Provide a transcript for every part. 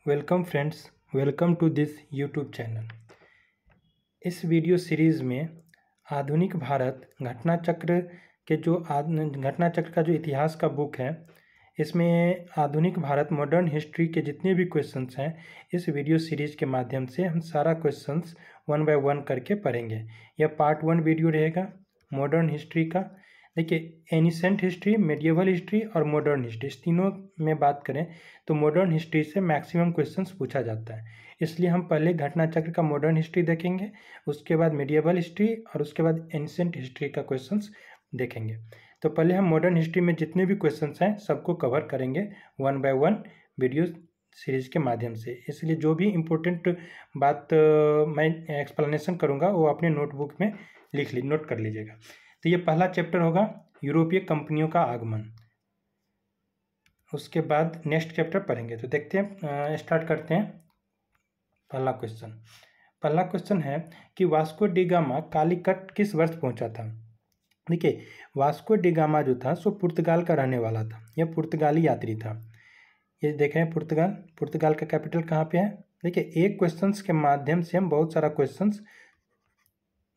Welcome friends, welcome to this YouTube channel. इस video series में आधुनिक भारत घटना चक्र के घटना चक्र का जो इतिहास का बुक है, इसमें आधुनिक भारत मॉडर्न हिस्ट्री के जितने भी क्वेश्चंस हैं, इस वीडियो सीरीज़ के माध्यम से हम सारा क्वेश्चंस वन बाय वन करके पढ़ेंगे। यह पार्ट 1 वीडियो रहेगा मॉडर्न हिस्ट्री का। देखिए, एनिसेंट हिस्ट्री, मेडिएवल हिस्ट्री और मॉडर्न हिस्ट्री, इस तीनों में बात करें तो मॉडर्न हिस्ट्री से मैक्सिमम क्वेश्चंस पूछा जाता है। इसलिए हम पहले घटना चक्र का मॉडर्न हिस्ट्री देखेंगे, उसके बाद मेडिएवल हिस्ट्री और उसके बाद एनिसेंट हिस्ट्री का क्वेश्चंस देखेंगे। तो पहले हम मॉडर्न हिस्ट्री में जितने भी क्वेश्चंस हैं सबको कवर करेंगे one by one video series के माध्यम से। इसलिए जो भी इम्पोर्टेंट बात मैं एक्सप्लेनेशन करूँगा वो अपने नोटबुक में नोट कर लीजिएगा। तो ये पहला चैप्टर होगा यूरोपीय कंपनियों का आगमन। उसके बाद नेक्स्ट चैप्टर पढ़ेंगे। तो देखते हैं, स्टार्ट करते हैं। पहला क्वेश्चन है कि वास्को डी गामा कालीकट किस वर्ष पहुंचा था। देखिए, वास्को डी गामा जो था सो पुर्तगाल का रहने वाला था। यह पुर्तगाली यात्री था। ये देख रहे हैं पुर्तगाल का कैपिटल कहाँ पे है। देखिए, एक क्वेश्चंस के माध्यम से हम बहुत सारा क्वेश्चंस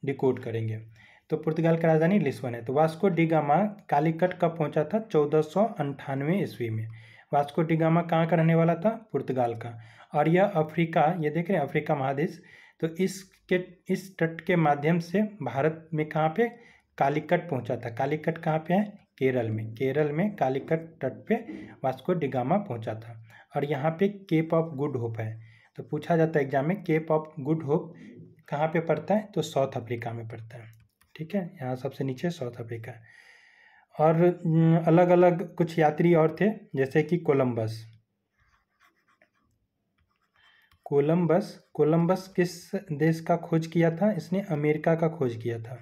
डिकोड करेंगे। तो पुर्तगाल की राजधानी लिस्बन है। तो वास्को डी गामा कालीकट कब पहुंचा था? 1498 ईस्वी में। वास्को डी गामा कहाँ का रहने वाला था? पुर्तगाल का। और यह अफ्रीका, ये देख रहे हैं अफ्रीका महादेश, तो इस तट के माध्यम से भारत में कहाँ पे कालीकट पहुंचा था। कालीकट कहाँ पे है? केरल में कालीकट तट पे वास्को डी गामा पहुंचा था। और यहाँ पे केप ऑफ गुड होप है। तो पूछा जाता है एग्जाम में, केप ऑफ गुड होप कहाँ पे पड़ता है? तो साउथ अफ्रीका में पड़ता है। ठीक है, यहाँ सबसे नीचे साउथ अफ्रीका है। और अलग अलग कुछ यात्री और थे, जैसे कि कोलंबस किस देश का खोज किया था? इसने अमेरिका का खोज किया था।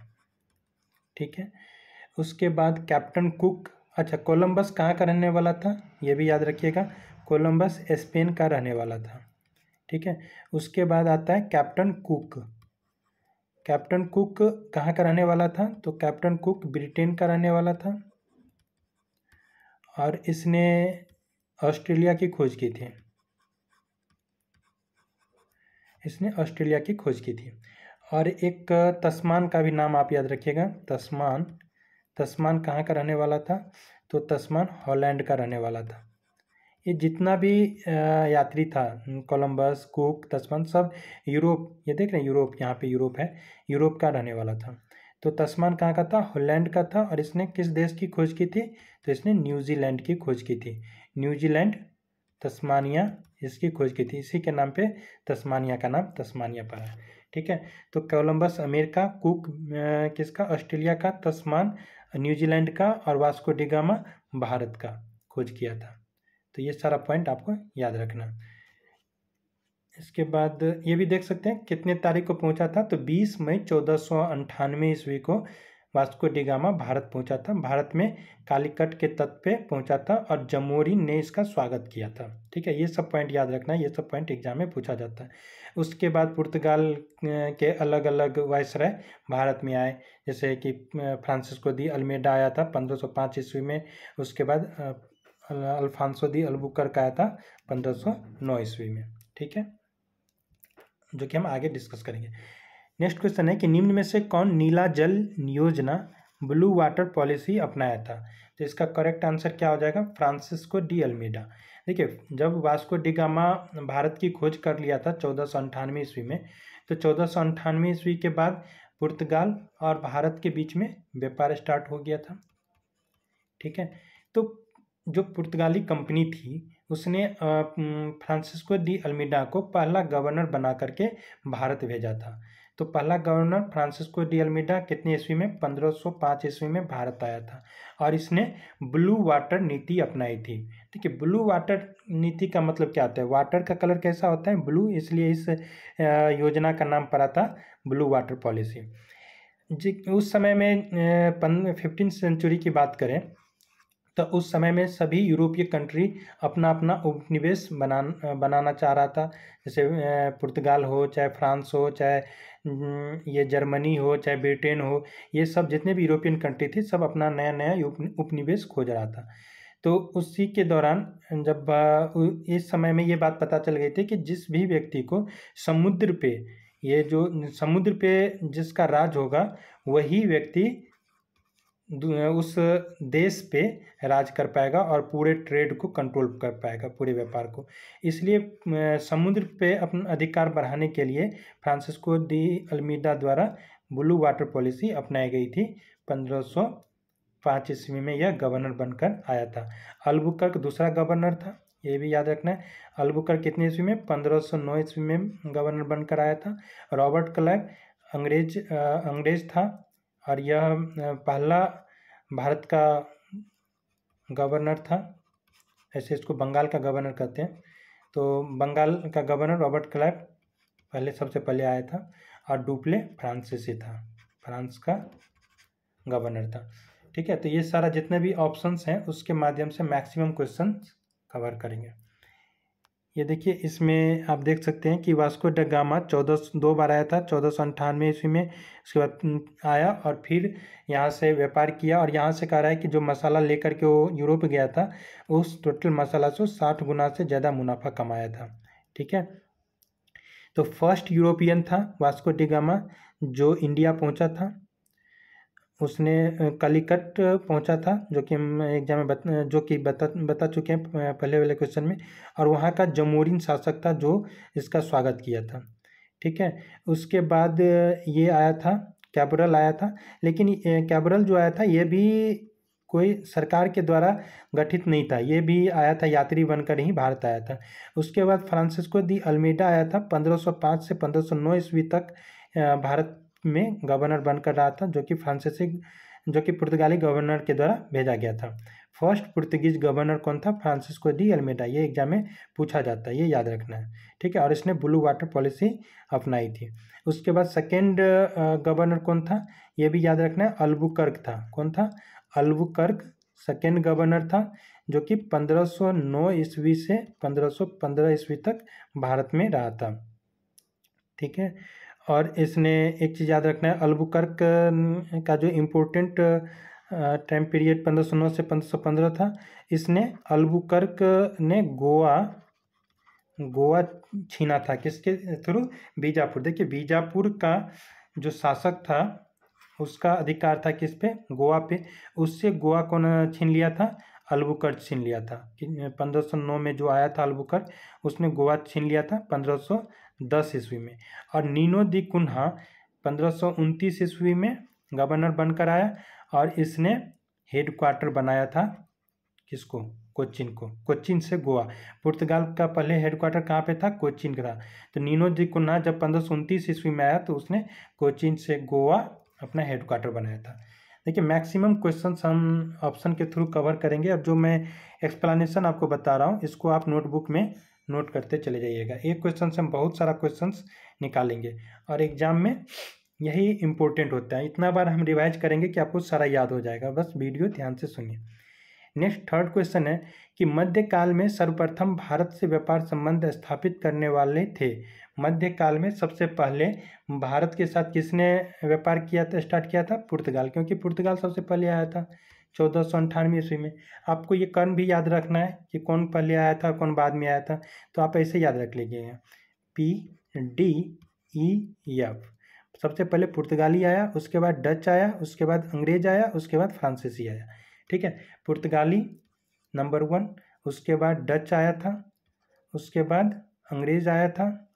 ठीक है, उसके बाद कैप्टन कुक। अच्छा, कोलंबस कहाँ का रहने वाला था? ये भी याद रखिएगा, कोलंबस स्पेन का रहने वाला था। ठीक है, उसके बाद आता है कैप्टन कुक कहाँ का रहने वाला था? तो कैप्टन कुक ब्रिटेन का रहने वाला था और इसने ऑस्ट्रेलिया की खोज की थी। और एक तस्मान का भी नाम आप याद रखिएगा, तस्मान कहाँ का रहने वाला था? तो तस्मान हॉलैंड का रहने वाला था। ये जितना भी यात्री था, कोलंबस, कुक, तस्मान, सब यूरोप, ये देख रहे हैं यूरोप, यहाँ पे यूरोप है, यूरोप का रहने वाला था। तो तस्मान कहाँ का था? हॉलैंड का था। और इसने किस देश की खोज की थी? तो इसने न्यूजीलैंड की खोज की थी। न्यूजीलैंड, तस्मानिया, इसकी खोज की थी। इसी के नाम पे तस्मानिया का नाम तस्मानिया पड़ा है। ठीक है, तो कोलंबस अमेरिका, कुक किसका? ऑस्ट्रेलिया का, तस्मान न्यूजीलैंड का, और वास्को डी गामा भारत का खोज किया था। तो ये सारा पॉइंट आपको याद रखना। इसके बाद ये भी देख सकते हैं कितने तारीख को पहुंचा था। तो 20 मई 1498 ईस्वी को वास्को डी गामा भारत पहुंचा था। भारत में कालीकट के तट पे पहुंचा था और जमोरी ने इसका स्वागत किया था। ठीक है, ये सब पॉइंट याद रखना है, ये सब पॉइंट एग्जाम में पूछा जाता है। उसके बाद पुर्तगाल के अलग अलग वायसराय भारत में आए, जैसे कि फ्रांसिस्को दी अल्मेडा आया था 1505 ईस्वी में। उसके बाद अल्फांसो दी अल्बुकर्क आया था 1509 ईस्वी में। ठीक है, जो कि हम आगे डिस्कस करेंगे। नेक्स्ट क्वेश्चन है कि निम्न में से कौन नीला जल योजना, ब्लू वाटर पॉलिसी अपनाया था? तो इसका करेक्ट आंसर क्या हो जाएगा? Francisco de Almeida. देखिए, जब वास्को डी गामा भारत की खोज कर लिया था 1498 ईस्वी में, तो 1498 ईस्वी के बाद पुर्तगाल और भारत के बीच में व्यापार स्टार्ट हो गया था। ठीक है, तो जो पुर्तगाली कंपनी थी उसने फ्रांसिस्को डी अल्मेडा को पहला गवर्नर बना करके भारत भेजा था। तो पहला गवर्नर फ्रांसिस्को डी अल्मेडा कितने ईस्वी में? 1505 ईस्वी में भारत आया था और इसने ब्लू वाटर नीति अपनाई थी। ठीक है, ब्लू वाटर नीति का मतलब क्या होता है? वाटर का कलर कैसा होता है? ब्लू, इसलिए इस योजना का नाम पड़ा था ब्लू वाटर पॉलिसी। जी, उस समय में 15वीं सेंचुरी की बात करें तो उस समय में सभी यूरोपीय कंट्री अपना अपना उपनिवेश बनाना चाह रहा था। जैसे पुर्तगाल हो, चाहे फ्रांस हो, चाहे ये जर्मनी हो, चाहे ब्रिटेन हो, ये सब जितने भी यूरोपियन कंट्री थी सब अपना नया नया उपनिवेश खोज रहा था। तो उसी के दौरान जब इस समय में ये बात पता चल गई थी कि जिस भी व्यक्ति को समुद्र पे, ये जो समुद्र पे जिसका राज होगा वही व्यक्ति उस देश पे राज कर पाएगा और पूरे ट्रेड को कंट्रोल कर पाएगा, पूरे व्यापार को। इसलिए समुद्र पे अपना अधिकार बढ़ाने के लिए फ्रांसिस्को दी अल्मीडा द्वारा ब्लू वाटर पॉलिसी अपनाई गई थी। 1505 ईस्वी में यह गवर्नर बनकर आया था। अल्बुकर्क दूसरा गवर्नर था, ये भी याद रखना है। अल्बुकर्क कितनी ईस्वी में? 1509 ईस्वी में गवर्नर बनकर आया था। रॉबर्ट क्लाइव अंग्रेज था और यह पहला भारत का गवर्नर था। ऐसे इसको बंगाल का गवर्नर कहते हैं। तो बंगाल का गवर्नर रॉबर्ट क्लाइव सबसे पहले आया था। और डुप्ले फ्रांसीसी था, फ्रांस का गवर्नर था। ठीक है, तो ये सारा जितने भी ऑप्शंस हैं उसके माध्यम से मैक्सिमम क्वेश्चन कवर करेंगे। ये देखिए, इसमें आप देख सकते हैं कि वास्को ड गामा 2 बार आया था। 1498 ईस्वी में, उसके बाद आया और फिर यहाँ से व्यापार किया। और यहाँ से कह रहा है कि जो मसाला लेकर के वो यूरोप गया था, उस टोटल मसाला से 60 गुना से ज़्यादा मुनाफा कमाया था। ठीक है, तो फर्स्ट यूरोपियन था वास्को डी गामा जो इंडिया पहुँचा था। उसने कलिकट पहुंचा था, जो कि हम एग्जाम में बता चुके हैं पहले वाले क्वेश्चन में। और वहाँ का जमोरिन शासक था जो इसका स्वागत किया था। ठीक है, उसके बाद ये आया था, कैबरल आया था। लेकिन कैबरल जो आया था ये भी कोई सरकार के द्वारा गठित नहीं था, ये भी आया था यात्री बनकर ही भारत आया था। उसके बाद फ्रांसिस्को दी अल्मीडा आया था। 1505 से 1509 ईस्वी तक भारत में गवर्नर बनकर रहा था, जो कि पुर्तगाली गवर्नर के द्वारा भेजा गया था। फर्स्ट पुर्तगीज गवर्नर कौन था? Francisco de Almeida. ये एग्जाम में पूछा जाता है, ये याद रखना है। ठीक है, और इसने ब्लू वाटर पॉलिसी अपनाई थी। उसके बाद सेकेंड गवर्नर कौन था? ये भी याद रखना है, अल्बुकर्क था। कौन था? अल्बुकर्क सेकेंड गवर्नर था, जो कि 1509 ईस्वी से 1515 ईस्वी तक भारत में रहा था। ठीक है, और इसने एक चीज़ याद रखना है, अल्बुकर्क का जो इम्पोर्टेंट टाइम पीरियड 1509 से 1515 था। इसने अल्बुकर्क ने गोवा छीना था। किसके थ्रू? बीजापुर। देखिए, बीजापुर का जो शासक था उसका अधिकार था किस पे? गोवा पे। उससे गोवा कौन छीन लिया था? अल्बुकर्क छीन लिया था। 1509 में जो आया था अल्बुकर्क, उसने गोवा छीन लिया था 1510 ईस्वी में। और नीनो दी कुन्हा 1529 ईस्वी में गवर्नर बनकर आया और इसने हेडक्वार्टर बनाया था किसको? कोच्चिन को। कोच्चिन से गोवा। पुर्तगाल का पहले हेडक्वार्टर कहाँ पे था? कोच्चिन का था। तो नीनो दी कुन्हा जब 1529 ईस्वी में आया तो उसने कोच्चिन से गोवा अपना हेडक्वार्टर बनाया था। देखिए, मैक्सिमम क्वेश्चंस हम ऑप्शन के थ्रू कवर करेंगे। अब जो मैं एक्सप्लेनेशन आपको बता रहा हूँ इसको आप नोटबुक में नोट करते चले जाइएगा। एक क्वेश्चन से हम बहुत सारा क्वेश्चंस निकालेंगे और एग्जाम में यही इम्पोर्टेंट होता है। इतना बार हम रिवाइज करेंगे कि आपको सारा याद हो जाएगा। बस वीडियो ध्यान से सुनिए। नेक्स्ट थर्ड क्वेश्चन है कि मध्यकाल में सर्वप्रथम भारत से व्यापार संबंध स्थापित करने वाले थे। मध्यकाल में सबसे पहले भारत के साथ किसने व्यापार किया था, स्टार्ट किया था? पुर्तगाल, क्योंकि पुर्तगाल सबसे पहले आया था 1498 ईस्वी में। आपको ये क्रम भी याद रखना है कि कौन पहले आया था कौन बाद में आया था, तो आप ऐसे याद रख लीजिएगा, PDEF। सबसे पहले पुर्तगाली आया, उसके बाद डच आया, उसके बाद अंग्रेज आया, उसके बाद फ्रांसीसी आया। ठीक है, पुर्तगाली नंबर 1, उसके बाद डच आया था, उसके बाद अंग्रेज आया था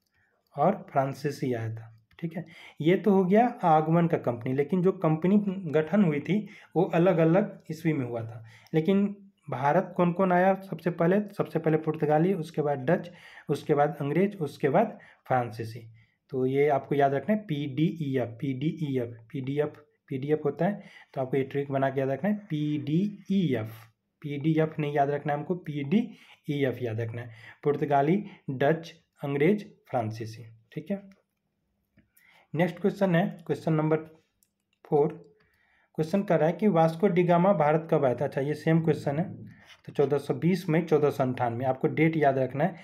और फ्रांसीसी आया था। ठीक है, ये तो हो गया आगमन का कंपनी। लेकिन जो कंपनी गठन हुई थी वो अलग अलग ईस्वी में हुआ था। लेकिन भारत कौन कौन आया सबसे पहले? सबसे पहले पुर्तगाली, उसके बाद डच, उसके बाद अंग्रेज, उसके बाद फ्रांसीसी। तो ये आपको याद रखना है, पीडीएफ होता है। तो आपको ये ट्रिक बना के याद रखना है, पीडीएफ नहीं याद रखना है हमको, पीडीईएफ याद रखना है। पुर्तगाली, डच, अंग्रेज, फ्रांसीसी। ठीक है, नेक्स्ट क्वेश्चन है क्वेश्चन नंबर 4। क्वेश्चन कर रहा है कि वास्को डी गामा भारत कब आया था? अच्छा, ये सेम क्वेश्चन है। तो 1420 मई 1498, आपको डेट याद रखना है,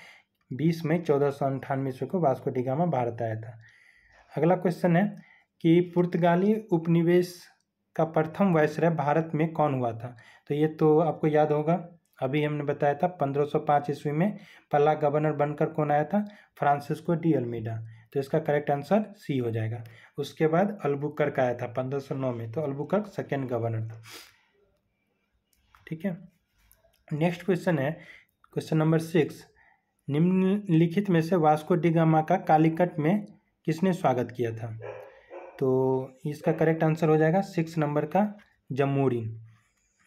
20 मई 1498 ईस्वी को वास्को डी गामा भारत आया था। अगला क्वेश्चन है कि पुर्तगाली उपनिवेश का प्रथम वायसराय भारत में कौन हुआ था? तो ये तो आपको याद होगा, अभी हमने बताया था 1505 ईस्वी में पहला गवर्नर बनकर कौन आया था? Francisco de Almeida. तो इसका करेक्ट आंसर सी हो जाएगा। उसके बाद अल्बुकर्क आया था 1509 में, तो अल्बुकर्क सेकेंड गवर्नर था। ठीक है, नेक्स्ट क्वेश्चन है क्वेश्चन नंबर 6। निम्नलिखित में से वास्को डी गामा का कालीकट में किसने स्वागत किया था? तो इसका करेक्ट आंसर हो जाएगा 6 नंबर का जमोरिन,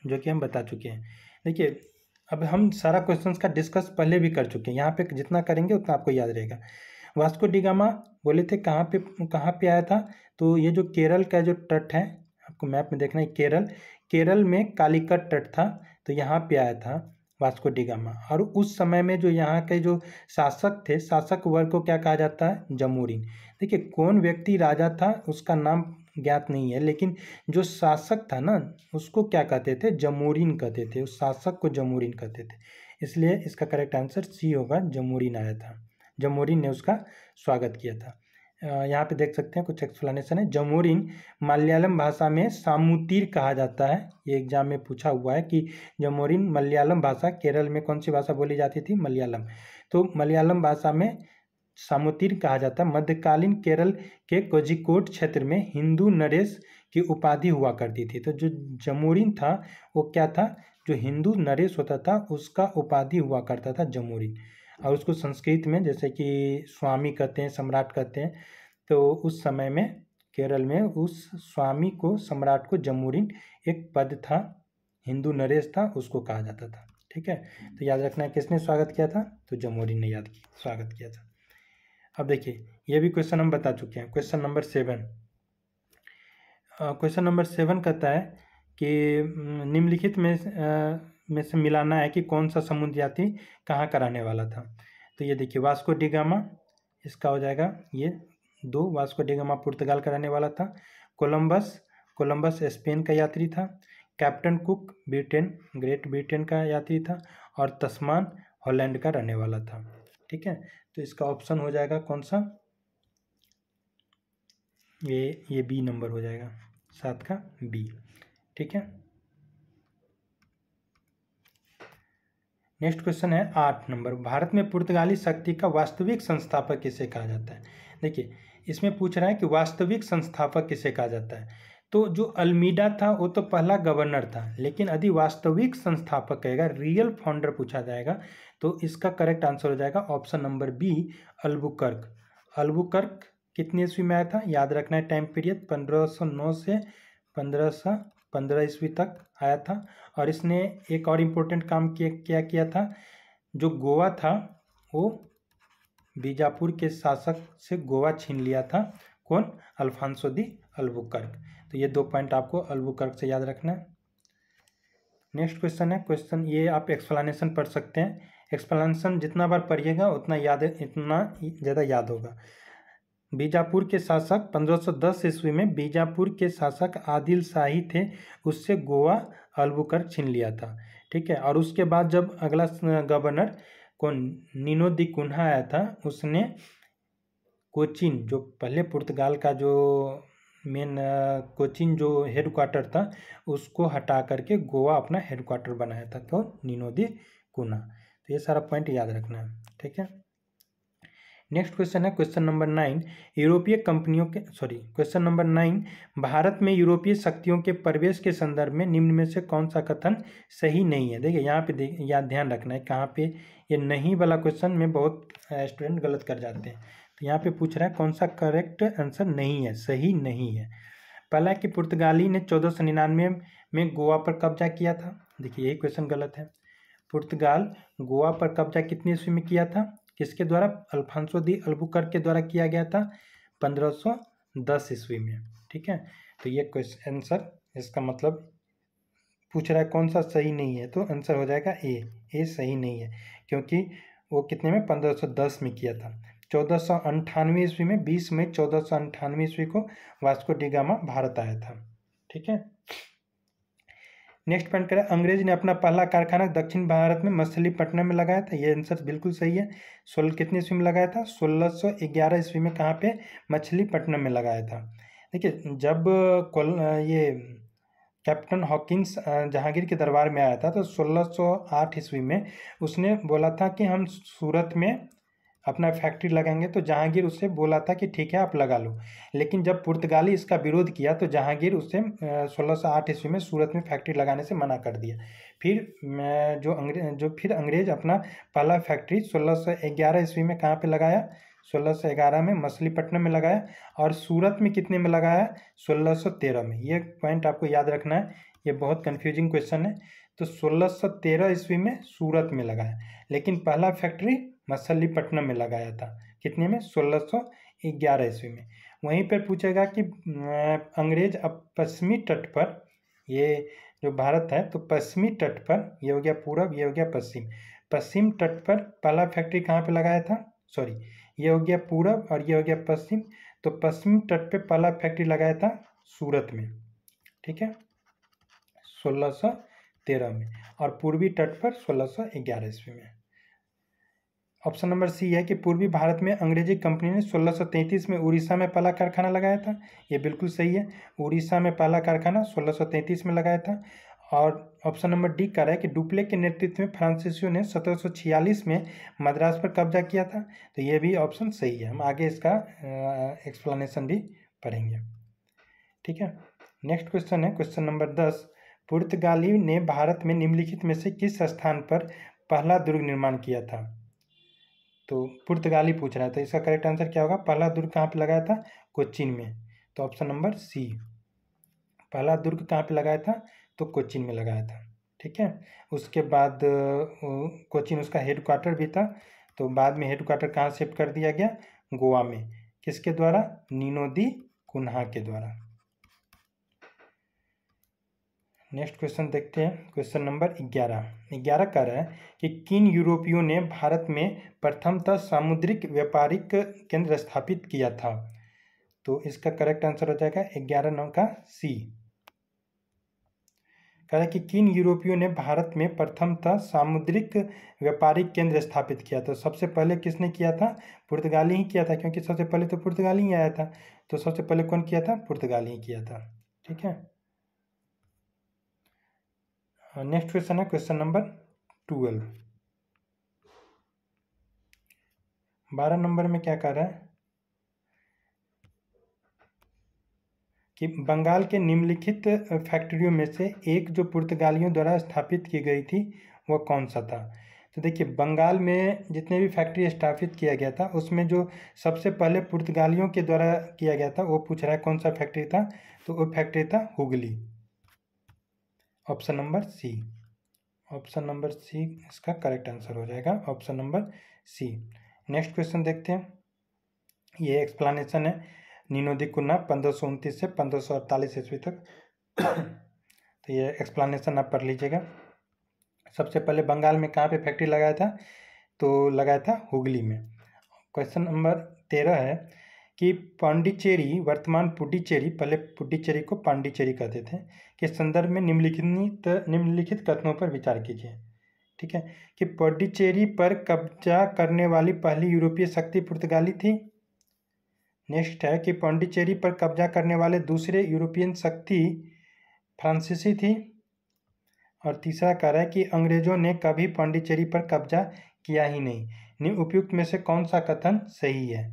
जो कि हम बता चुके हैं। देखिए, अब हम सारा क्वेश्चंस का डिस्कस पहले भी कर चुके हैं, यहाँ पे जितना करेंगे उतना आपको याद रहेगा। वास्को डी गामा बोले थे कहाँ पे आया था? तो ये जो केरल का जो तट है, आपको मैप में देखना है, केरल में कालीकट तट था, तो यहाँ पे आया था वास्को डी गामा। और उस समय में जो यहाँ के जो शासक थे, शासक वर्ग को क्या कहा जाता है? जमोरिन। देखिए, कौन व्यक्ति राजा था उसका नाम ज्ञात नहीं है, लेकिन जो शासक था ना उसको क्या कहते थे? जमोरिन कहते थे। उस शासक को जमोरिन कहते थे, इसलिए इसका करेक्ट आंसर सी होगा, जमोरिन आया था। जमोरिन ने उसका स्वागत किया था। यहाँ पे देख सकते हैं कुछ एक्सप्लेनेशन है। जमोरिन मलयालम भाषा में सामुतीर कहा जाता है। ये एग्जाम में पूछा हुआ है कि जमोरिन मलयालम भाषा, केरल में कौन सी भाषा बोली जाती थी? मलयालम। तो मलयालम भाषा में सामुतीर कहा जाता है। मध्यकालीन केरल के कोझिकोड क्षेत्र में हिंदू नरेश की उपाधि हुआ करती थी। तो जो जमोरिन था वो क्या था? जो हिंदू नरेश होता था उसका उपाधि हुआ करता था जमोरिन। और उसको संस्कृत में जैसे कि स्वामी कहते हैं, सम्राट कहते हैं। तो उस समय में केरल में उस स्वामी को, सम्राट को जमोरिन एक पद था, हिंदू नरेश था, उसको कहा जाता था। ठीक है, तो याद रखना है किसने स्वागत किया था? तो जमोरिन ने स्वागत किया था। अब देखिए, ये भी क्वेश्चन हम बता चुके हैं। क्वेश्चन नंबर 7, क्वेश्चन नंबर 7 कहता है कि निम्नलिखित में से मिलाना है कि कौन सा समुद्र यात्री कहाँ का रहने वाला था। तो ये देखिए, वास्को डी गामा, इसका हो जाएगा ये 2। वास्को डी गामा पुर्तगाल का रहने वाला था। कोलंबस स्पेन का यात्री था। कैप्टन कुक ग्रेट ब्रिटेन का यात्री था। और तस्मान हॉलैंड का रहने वाला था। ठीक है, तो इसका ऑप्शन हो जाएगा कौन सा? ये बी नंबर हो जाएगा, 7 का बी। ठीक है, नेक्स्ट क्वेश्चन है 8 नंबर। भारत में पुर्तगाली शक्ति का वास्तविक संस्थापक किसे कहा जाता है? देखिए, इसमें पूछ रहा है कि वास्तविक संस्थापक किसे कहा जाता है। तो जो अल्मीडा था वो तो पहला गवर्नर था, लेकिन यदि वास्तविक संस्थापक कहेगा, रियल फाउंडर पूछा जाएगा, तो इसका करेक्ट आंसर हो जाएगा option number B, Albuquerque. Albuquerque कितनी ईस्वी में आया था? याद रखना है टाइम पीरियड, 1509 से 1515 ईस्वी तक आया था। और इसने एक और इम्पोर्टेंट काम क्या किया था? जो गोवा था वो बीजापुर के शासक से गोवा छीन लिया था। कौन? Alfonso de Albuquerque. तो ये 2 पॉइंट आपको अल्बुकर्क से याद रखना है। नेक्स्ट क्वेश्चन है, क्वेश्चन ये आप एक्सप्लेनेशन पढ़ सकते हैं। एक्सप्लेनेशन जितना बार पढ़िएगा उतना ज़्यादा याद होगा। बीजापुर के शासक 1510 ईस्वी में बीजापुर के शासक आदिल शाही थे, उससे गोवा अल्बुकर्क छीन लिया था। ठीक है, और उसके बाद जब अगला गवर्नर कौन, निनो दी कुन्हा आया था, उसने कोचीन, जो पहले पुर्तगाल का जो मेन कोचीन जो हेड क्वार्टर था, उसको हटा करके गोवा अपना हेड क्वार्टर बनाया था। तो निनो दी कुन्हा। तो ये सारा पॉइंट याद रखना है। ठीक है, नेक्स्ट क्वेश्चन है question number 9। Question number 9, Bharat में यूरोपीय शक्तियों के प्रवेश के संदर्भ में निम्न में से कौन सा कथन सही नहीं है? देखिए, यहाँ पे याद ध्यान रखना है कहाँ पे ये नहीं वाला क्वेश्चन में बहुत स्टूडेंट गलत कर जाते हैं। तो यहाँ पे पूछ रहा है कौन सा करेक्ट आंसर नहीं है, सही नहीं है। पहला कि पुर्तगाली ने 1499 में गोवा पर कब्जा किया था। देखिए, यही क्वेश्चन गलत है। पुर्तगाल गोवा पर कब्जा कितनी ईस्वी में किया था? किसके द्वारा? अल्फांसो दी अल्बुकर्क के द्वारा किया गया था 1510 ईस्वी में। ठीक है, तो ये क्वेश्चन आंसर, इसका मतलब पूछ रहा है कौन सा सही नहीं है, तो आंसर हो जाएगा ए सही नहीं है, क्योंकि वो कितने में? 1510 में किया था। 1498 ईस्वी में 20 मई 1498 ईस्वी को वास्को डी गामा भारत आया था। ठीक है, नेक्स्ट पॉइंट करें, अंग्रेज ने अपना पहला कारखाना दक्षिण भारत में मछलीपट्टनम में लगाया था। ये आंसर बिल्कुल सही है। कितनी ईस्वी में लगाया था? 1611 ईस्वी में। कहाँ पे? मछलीपट्टनम में लगाया था। देखिए, जब ये कैप्टन हॉकिंस जहांगीर के दरबार में आया था, तो 1608 ईस्वी में उसने बोला था कि हम सूरत में अपना फैक्ट्री लगाएंगे। तो जहांगीर उससे बोला था कि ठीक है आप लगा लो, लेकिन जब पुर्तगाली इसका विरोध किया तो जहांगीर उससे 1608 ईस्वी में सूरत में फैक्ट्री लगाने से मना कर दिया। फिर फिर अंग्रेज अपना पहला फैक्ट्री 1611 ईस्वी में कहाँ पे लगाया? 1611 में मछलीपट्टनम में लगाया। और सूरत में कितने में लगाया? 1613 में। ये पॉइंट आपको याद रखना है, ये बहुत कन्फ्यूजिंग क्वेश्चन है। तो 1613 ईस्वी में सूरत में लगाया, लेकिन पहला फैक्ट्री मछलीपट्टनम में लगाया था। कितने में? 1611 ईस्वी में। वहीं पर पूछेगा कि अंग्रेज अब पश्चिमी तट पर, ये जो भारत है तो पश्चिमी तट पर, ये हो गया पूरब, ये हो गया पश्चिम, पश्चिम तट पर पहला फैक्ट्री कहाँ पे लगाया था? सॉरी, ये हो गया पूरब और ये हो गया पश्चिम, तो पश्चिम तट पे पहला फैक्ट्री लगाया था सूरत में, ठीक है, 1613 में, और पूर्वी तट पर 1611 ईस्वी में। ऑप्शन नंबर सी है कि पूर्वी भारत में अंग्रेजी कंपनी ने 1633 में उड़ीसा में पहला कारखाना लगाया था। ये बिल्कुल सही है, उड़ीसा में पहला कारखाना 1633 में लगाया था। और ऑप्शन नंबर डी कह रहा है कि डुप्ले के नेतृत्व में फ्रांसीसियों ने 1746 में मद्रास पर कब्जा किया था। तो ये भी ऑप्शन सही है, हम आगे इसका एक्सप्लेनेशन भी पढ़ेंगे, ठीक है। नेक्स्ट क्वेश्चन है क्वेश्चन नंबर 10। पुर्तगाली ने भारत में निम्नलिखित में से किस स्थान पर पहला दुर्ग निर्माण किया था? तो पुर्तगाली पूछ रहा था, इसका करेक्ट आंसर क्या होगा? पहला दुर्ग कहाँ पे लगाया था? कोचीन में। तो ऑप्शन नंबर सी, पहला दुर्ग कहाँ पे लगाया था? तो कोचीन में लगाया था, ठीक है। उसके बाद कोचीन उसका हेड क्वार्टर भी था, तो बाद में हेड क्वार्टर कहाँ शिफ्ट कर दिया गया? गोवा में। किसके द्वारा? नीनो दी कुन्हा के द्वारा। नेक्स्ट क्वेश्चन देखते हैं, क्वेश्चन नंबर 11 कह रहा है कि किन यूरोपियों ने भारत में प्रथमतः सामुद्रिक व्यापारिक केंद्र स्थापित किया था? तो इसका करेक्ट आंसर हो जाएगा 11 नंबर का सी। कह रहा है कि किन यूरोपियों ने भारत में प्रथमतः सामुद्रिक व्यापारिक केंद्र स्थापित किया? तो सबसे पहले किसने किया था? पुर्तगाली ही किया था, क्योंकि सबसे पहले तो पुर्तगाली ही आया था, तो सबसे पहले कौन किया था? पुर्तगाली ही किया था, ठीक है। नेक्स्ट क्वेश्चन है क्वेश्चन नंबर 12। 12 नंबर में क्या कह रहा है कि बंगाल के निम्नलिखित फैक्ट्रियों में से एक जो पुर्तगालियों द्वारा स्थापित की गई थी वह कौन सा था? तो देखिए, बंगाल में जितने भी फैक्ट्री स्थापित किया गया था उसमें जो सबसे पहले पुर्तगालियों के द्वारा किया गया था वो पूछ रहा है कौन सा फैक्ट्री था? तो वो फैक्ट्री था Hooghly. Option number C, option number C इसका करेक्ट आंसर हो जाएगा, option number C. Next question देखते हैं, ये एक्सप्लेनेशन है नीनो दी कुन्हा 1529 से 1548 ईस्वी तक। तो ये एक्सप्लेनेशन आप पढ़ लीजिएगा। सबसे पहले बंगाल में कहाँ पे फैक्ट्री लगाया था? तो लगाया था हुगली में। क्वेश्चन नंबर 13 है कि पांडिचेरी, वर्तमान पुडुचेरी, पहले पुडुचेरी को पांडिचेरी कहते थे, के संदर्भ में निम्नलिखित कथनों पर विचार कीजिए, ठीक है। कि पुडुचेरी पर कब्जा करने वाली पहली यूरोपीय शक्ति पुर्तगाली थी। नेक्स्ट है कि पांडिचेरी पर कब्जा करने वाले दूसरे यूरोपियन शक्ति फ्रांसीसी थी। और तीसरा कह रहा है कि अंग्रेजों ने कभी पांडिचेरी पर कब्जा किया ही नहीं। निम्न उपयुक्त में से कौन सा कथन सही है?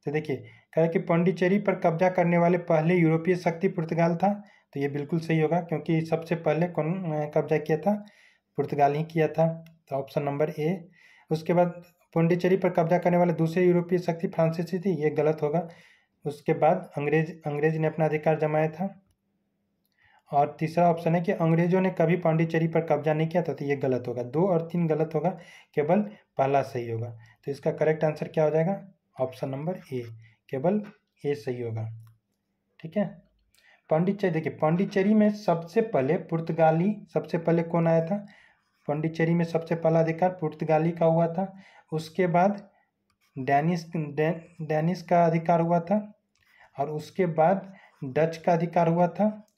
तो देखिए, कह रहा है कि पांडिचेरी पर कब्जा करने वाले पहले यूरोपीय शक्ति पुर्तगाल था, तो ये बिल्कुल सही होगा, क्योंकि सबसे पहले कौन कब्जा किया था? पुर्तगाल ही किया था, तो ऑप्शन नंबर ए। उसके बाद पांडिचेरी पर कब्जा करने वाले दूसरे यूरोपीय शक्ति फ्रांसीसी थी, ये गलत होगा। उसके बाद अंग्रेज ने अपना अधिकार जमाया था। और तीसरा ऑप्शन है कि अंग्रेजों ने कभी पांडिचेरी पर कब्जा नहीं किया था, तो ये गलत होगा। 2 और 3 गलत होगा, केवल पहला सही होगा। तो इसका करेक्ट आंसर क्या हो जाएगा? ऑप्शन नंबर ए, केवल ए सही होगा, ठीक है। पांडिचेरी, देखिए पांडिचेरी में सबसे पहले पुर्तगाली, सबसे पहले कौन आया था? पांडिचेरी में सबसे पहला अधिकार पुर्तगाली का हुआ था। उसके बाद डैनिश का अधिकार हुआ था, और उसके बाद डच का अधिकार हुआ था।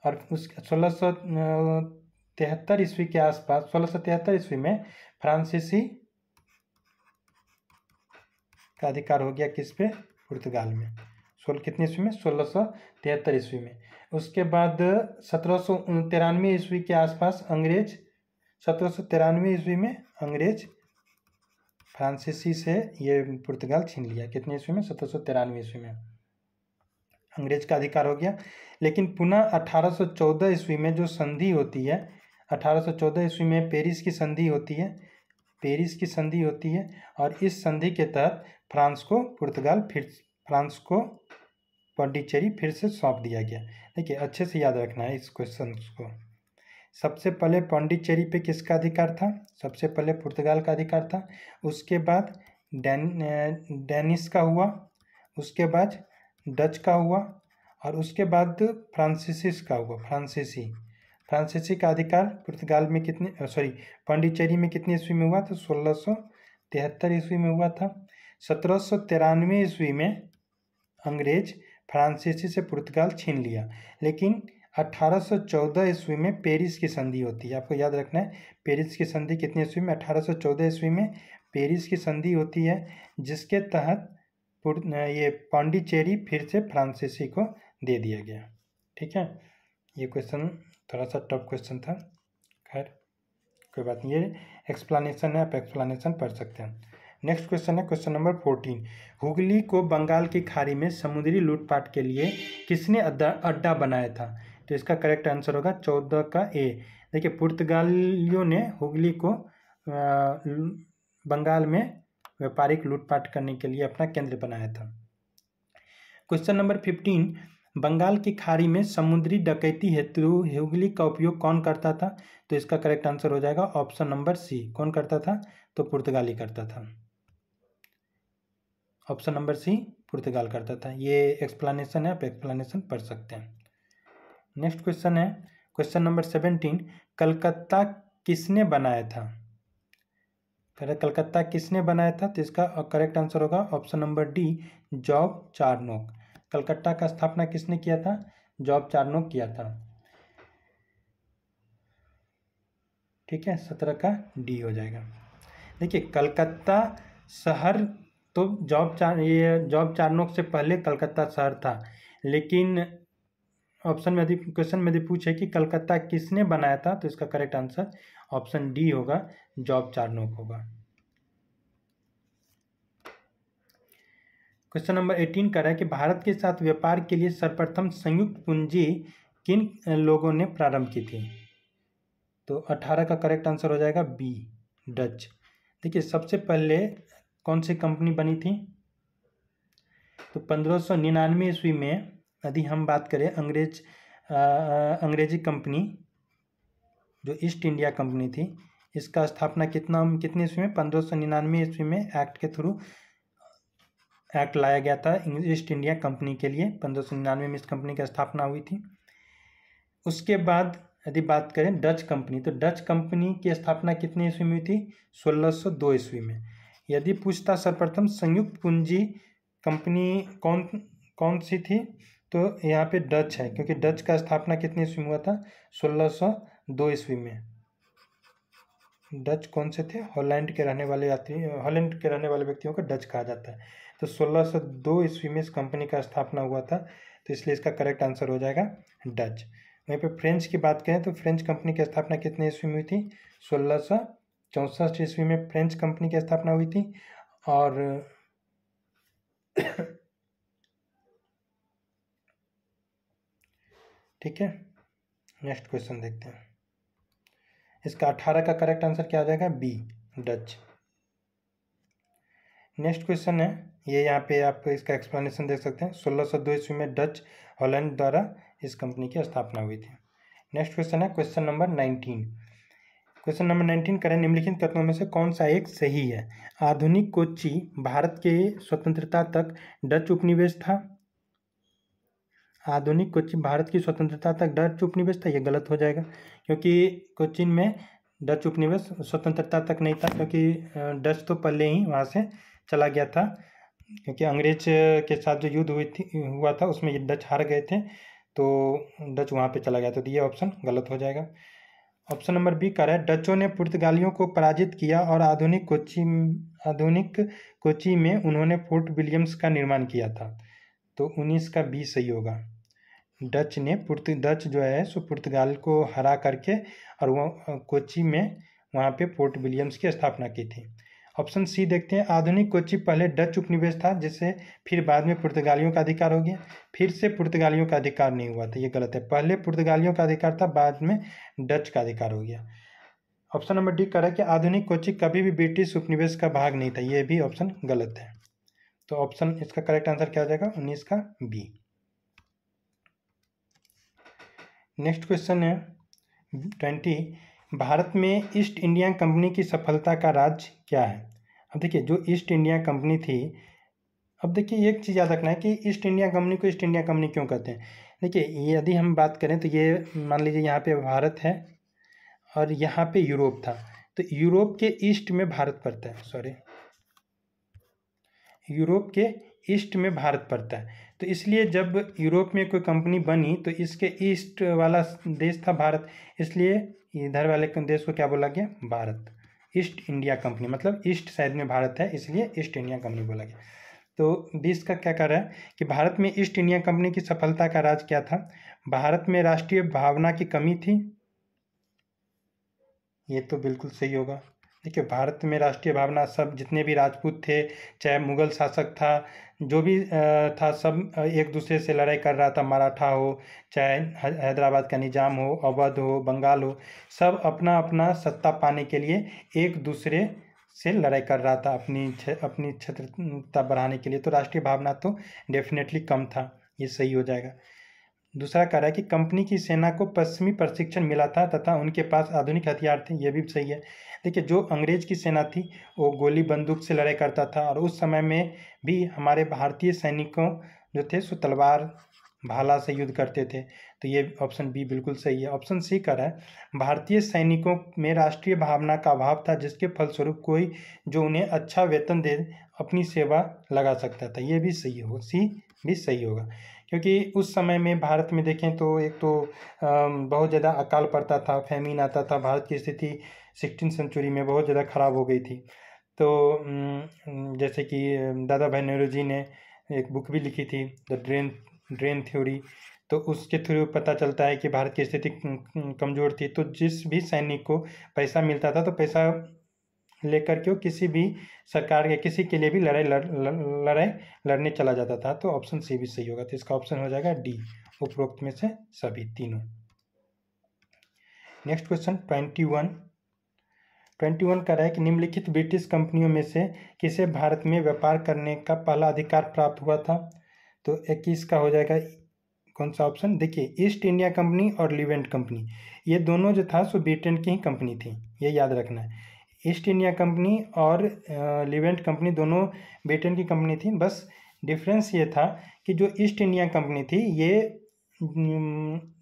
और उस 1673 ईस्वी के आसपास, 1673 ईस्वी में फ्रांसीसी का अधिकार हो गया किस पे? पुर्तगाल में, कितनी ईस्वी में? 1673 ईस्वी में। उसके बाद 1793 ईस्वी के आसपास अंग्रेज 1793 ईस्वी में अंग्रेज फ्रांसीसी से ये पुर्तगाल छीन लिया। कितनी ईस्वी में? 1793 ईस्वी में अंग्रेज का अधिकार हो गया। लेकिन पुनः 1814 ईस्वी में जो संधि होती है, 1814 ईस्वी में पेरिस की संधि होती है, पेरिस की संधि होती है और इस संधि के तहत फ्रांस को पौंडीचेरी फिर से सौंप दिया गया। देखिए अच्छे से याद रखना है इस क्वेश्चन को। सबसे पहले पौंडीचेरी पे किसका अधिकार था? सबसे पहले पुर्तगाल का अधिकार था, उसके बाद डेनिश का हुआ, उसके बाद डच का हुआ और उसके बाद फ्रांसीसी का हुआ। फ्रांसीसी का अधिकार पुर्तगाल में पौंडीचेरी में कितनी ईस्वी में हुआ? तो 1673 ईस्वी में हुआ था। 1793 ईस्वी में अंग्रेज फ्रांसीसी से पुर्तगाल छीन लिया। लेकिन 1814 ईस्वी में पेरिस की संधि होती है। आपको याद रखना है पेरिस की संधि कितनी ईस्वी में? 1814 ईस्वी में पेरिस की संधि होती है, जिसके तहत ये पौंडीचेरी फिर से फ्रांसीसी को दे दिया गया। ठीक है, ये क्वेश्चन थोड़ा सा टफ क्वेश्चन था, खैर कोई बात नहीं, ये एक्सप्लेनेशन है, आप एक्सप्लेनेशन पढ़ सकते हैं। नेक्स्ट क्वेश्चन है क्वेश्चन नंबर 14। हुगली को बंगाल की खाड़ी में समुद्री लूटपाट के लिए किसने अड्डा बनाया था? तो इसका करेक्ट आंसर होगा 14 का ए। देखिए पुर्तगालियों ने हुगली को बंगाल में व्यापारिक लूटपाट करने के लिए अपना केंद्र बनाया था। Question number 15। बंगाल की खाड़ी में समुद्री डकैती हेतु हुगली का उपयोग कौन करता था? तो इसका करेक्ट आंसर हो जाएगा ऑप्शन नंबर सी। कौन करता था? तो पुर्तगाली करता था। ऑप्शन नंबर सी पुर्तगाल करता था। ये एक्सप्लेनेशन है, आप एक्सप्लेनेशन पढ़ सकते हैं। नेक्स्ट क्वेश्चन है क्वेश्चन नंबर 17। कलकत्ता किसने बनाया था? कलकत्ता किसने बनाया था? तो इसका करेक्ट आंसर होगा option number D, job Charnock. Calcutta का स्थापना किसने किया था? जॉब चार्नोक किया था। ठीक है, 17 का डी हो जाएगा। देखिए कलकत्ता शहर तो जॉब चार्नोक से पहले कलकत्ता शहर था, लेकिन ऑप्शन में यदि क्वेश्चन में यदि पूछे कि कलकत्ता किसने बनाया था, तो इसका करेक्ट आंसर ऑप्शन डी होगा, जॉब चार्नोक होगा। क्वेश्चन नंबर 18 कर रहा है कि भारत के साथ व्यापार के लिए सर्वप्रथम संयुक्त पूंजी किन लोगों ने प्रारंभ की थी? तो 18 का करेक्ट आंसर हो जाएगा बी, डच। देखिए सबसे पहले कौन सी कंपनी बनी थी? तो 1599 ईस्वी में यदि हम बात करें अंग्रेजी कंपनी जो ईस्ट इंडिया कंपनी थी, इसका स्थापना कितनी ईस्वी में? 1599 ईस्वी में एक्ट के थ्रू एक्ट लाया गया था ईस्ट इंडिया कंपनी के लिए। 1599 में इस कंपनी की स्थापना हुई थी। उसके बाद यदि बात करें डच कंपनी, तो डच कंपनी की स्थापना कितनी ईस्वी में हुई थी? 1602 ईस्वी में। यदि पूछता सर्वप्रथम संयुक्त पूंजी कंपनी कौन सी थी, तो यहाँ पे डच है, क्योंकि डच का स्थापना कितनी ईस्वी में हुआ था? 1602 ईस्वी में। डच कौन से थे? हॉलैंड के रहने वाले व्यक्तियों को डच कहा जाता है। तो 1602 ईस्वी में इस कंपनी का स्थापना हुआ था, तो इसलिए इसका करेक्ट आंसर हो जाएगा डच। वहीं पे फ्रेंच की बात करें तो फ्रेंच कंपनी की स्थापना कितने ईस्वी में हुई थी? 1664 ईस्वी में फ्रेंच कंपनी की स्थापना हुई थी। और ठीक है, नेक्स्ट क्वेश्चन देखते हैं। इसका 18 का करेक्ट आंसर क्या आ जाएगा? B, Dutch. नेक्स्ट क्वेश्चन है, ये यहाँ पे आप इसका एक्सप्लेनेशन देख सकते हैं। 1602 ईस्वी में डच हॉलैंड द्वारा इस कंपनी की स्थापना हुई थी। नेक्स्ट क्वेश्चन है क्वेश्चन नंबर 19। क्वेश्चन नंबर 19 करें निम्नलिखित कथनों में से कौन सा एक सही है? आधुनिक कोच्चि भारत के स्वतंत्रता तक डच उपनिवेश था। आधुनिक कोच्चि भारत की स्वतंत्रता तक डच उपनिवेश था, ये गलत हो जाएगा, क्योंकि कोच्चिन में डच उपनिवेश स्वतंत्रता तक नहीं था, क्योंकि डच तो पहले ही वहाँ से चला गया था, क्योंकि अंग्रेज के साथ जो युद्ध हुआ था उसमें ये डच हार गए थे, तो डच वहाँ पे चला गया था, तो ये ऑप्शन गलत हो जाएगा। ऑप्शन नंबर बी कह रहा है डचों ने पुर्तगालियों को पराजित किया और आधुनिक कोच्चि में उन्होंने फोर्ट विलियम्स का निर्माण किया था। तो 19 का बी सही होगा। डच जो है सो पुर्तगाल को हरा करके और वो कोच्चि में वहाँ पे फोर्ट विलियम्स की स्थापना की थी। ऑप्शन सी देखते हैं। आधुनिक कोच्चि पहले डच उपनिवेश था, जिससे फिर बाद में पुर्तगालियों का अधिकार हो गया। फिर से पुर्तगालियों का अधिकार नहीं हुआ था, ये गलत है। पहले पुर्तगालियों का अधिकार था, बाद में डच का अधिकार हो गया। ऑप्शन नंबर डी कह रहा है कि आधुनिक कोच्चि कभी भी ब्रिटिश उपनिवेश का भाग नहीं था, ये भी ऑप्शन गलत है। तो ऑप्शन इसका करेक्ट आंसर क्या हो जाएगा? 19 का बी। नेक्स्ट क्वेश्चन है 20। भारत में ईस्ट इंडिया कंपनी की सफलता का राज क्या है? अब देखिए, जो ईस्ट इंडिया कंपनी थी, अब देखिए एक चीज़ याद रखना है कि ईस्ट इंडिया कंपनी को ईस्ट इंडिया कंपनी क्यों कहते हैं। देखिए, यदि हम बात करें तो ये मान लीजिए यहाँ पे भारत है और यहाँ पे यूरोप था, तो यूरोप के ईस्ट में भारत पड़ता है, सॉरी, यूरोप के ईस्ट में भारत पड़ता है। तो इसलिए जब यूरोप में कोई कंपनी बनी तो इसके ईस्ट वाला देश था भारत, इसलिए इधर वाले देश को क्या बोला गया? भारत। ईस्ट इंडिया कंपनी मतलब ईस्ट साइड में भारत है, इसलिए ईस्ट इंडिया कंपनी बोला गया। तो 20 का क्या कर रहा है कि भारत में ईस्ट इंडिया कंपनी की सफलता का राज क्या था? भारत में राष्ट्रीय भावना की कमी थी, ये तो बिल्कुल सही होगा। देखिए, भारत में राष्ट्रीय भावना, सब जितने भी राजपूत थे, चाहे मुगल शासक था, जो भी था, सब एक दूसरे से लड़ाई कर रहा था। मराठा हो, चाहे हैदराबाद का निजाम हो, अवध हो, बंगाल हो, सब अपना अपना सत्ता पाने के लिए एक दूसरे से लड़ाई कर रहा था, अपनी क्षमता बढ़ाने के लिए। तो राष्ट्रीय भावना तो डेफिनेटली कम था, ये सही हो जाएगा। दूसरा कह रहा है कि कंपनी की सेना को पश्चिमी प्रशिक्षण मिला था तथा उनके पास आधुनिक हथियार थे, ये भी सही है। देखिए, जो अंग्रेज की सेना थी वो गोली बंदूक से लड़ाई करता था, और उस समय में भी हमारे भारतीय सैनिकों जो थे सो तलवार भाला से युद्ध करते थे। तो ये ऑप्शन बी बिल्कुल सही है। ऑप्शन सी कह रहा है भारतीय सैनिकों में राष्ट्रीय भावना का अभाव था, जिसके फलस्वरूप कोई जो उन्हें अच्छा वेतन दे अपनी सेवा लगा सकता था, ये भी सही हो, सी भी सही होगा। क्योंकि उस समय में भारत में देखें तो एक तो बहुत ज़्यादा अकाल पड़ता था, फैमिन आता था, भारत की स्थिति 16वीं सेंचुरी में बहुत ज़्यादा ख़राब हो गई थी। तो जैसे कि दादा भाई नेहरू जी ने एक बुक भी लिखी थी, द ड्रेन थ्योरी, तो उसके थ्रू पता चलता है कि भारत की स्थिति कमज़ोर थी। तो जिस भी सैनिक को पैसा मिलता था तो पैसा लेकर के वो किसी भी सरकार या किसी के लिए भी लड़ाई लड़ने चला जाता था। तो ऑप्शन सी भी सही होगा। तो इसका ऑप्शन हो जाएगा डी, उपरोक्त में से सभी तीनों। नेक्स्ट क्वेश्चन 21 कह रहा है कि निम्नलिखित ब्रिटिश कंपनियों में से किसे भारत में व्यापार करने का पहला अधिकार प्राप्त हुआ था? तो 21 का हो जाएगा कौन सा ऑप्शन? देखिए, ईस्ट इंडिया कंपनी और लिवेंट कंपनी, ये दोनों जो था सो ब्रिटेन की ही कंपनी थी, ये याद रखना है। ईस्ट इंडिया कंपनी और लिवेंट कंपनी दोनों ब्रिटेन की कंपनी थी। बस डिफरेंस ये था कि जो ईस्ट इंडिया कंपनी थी ये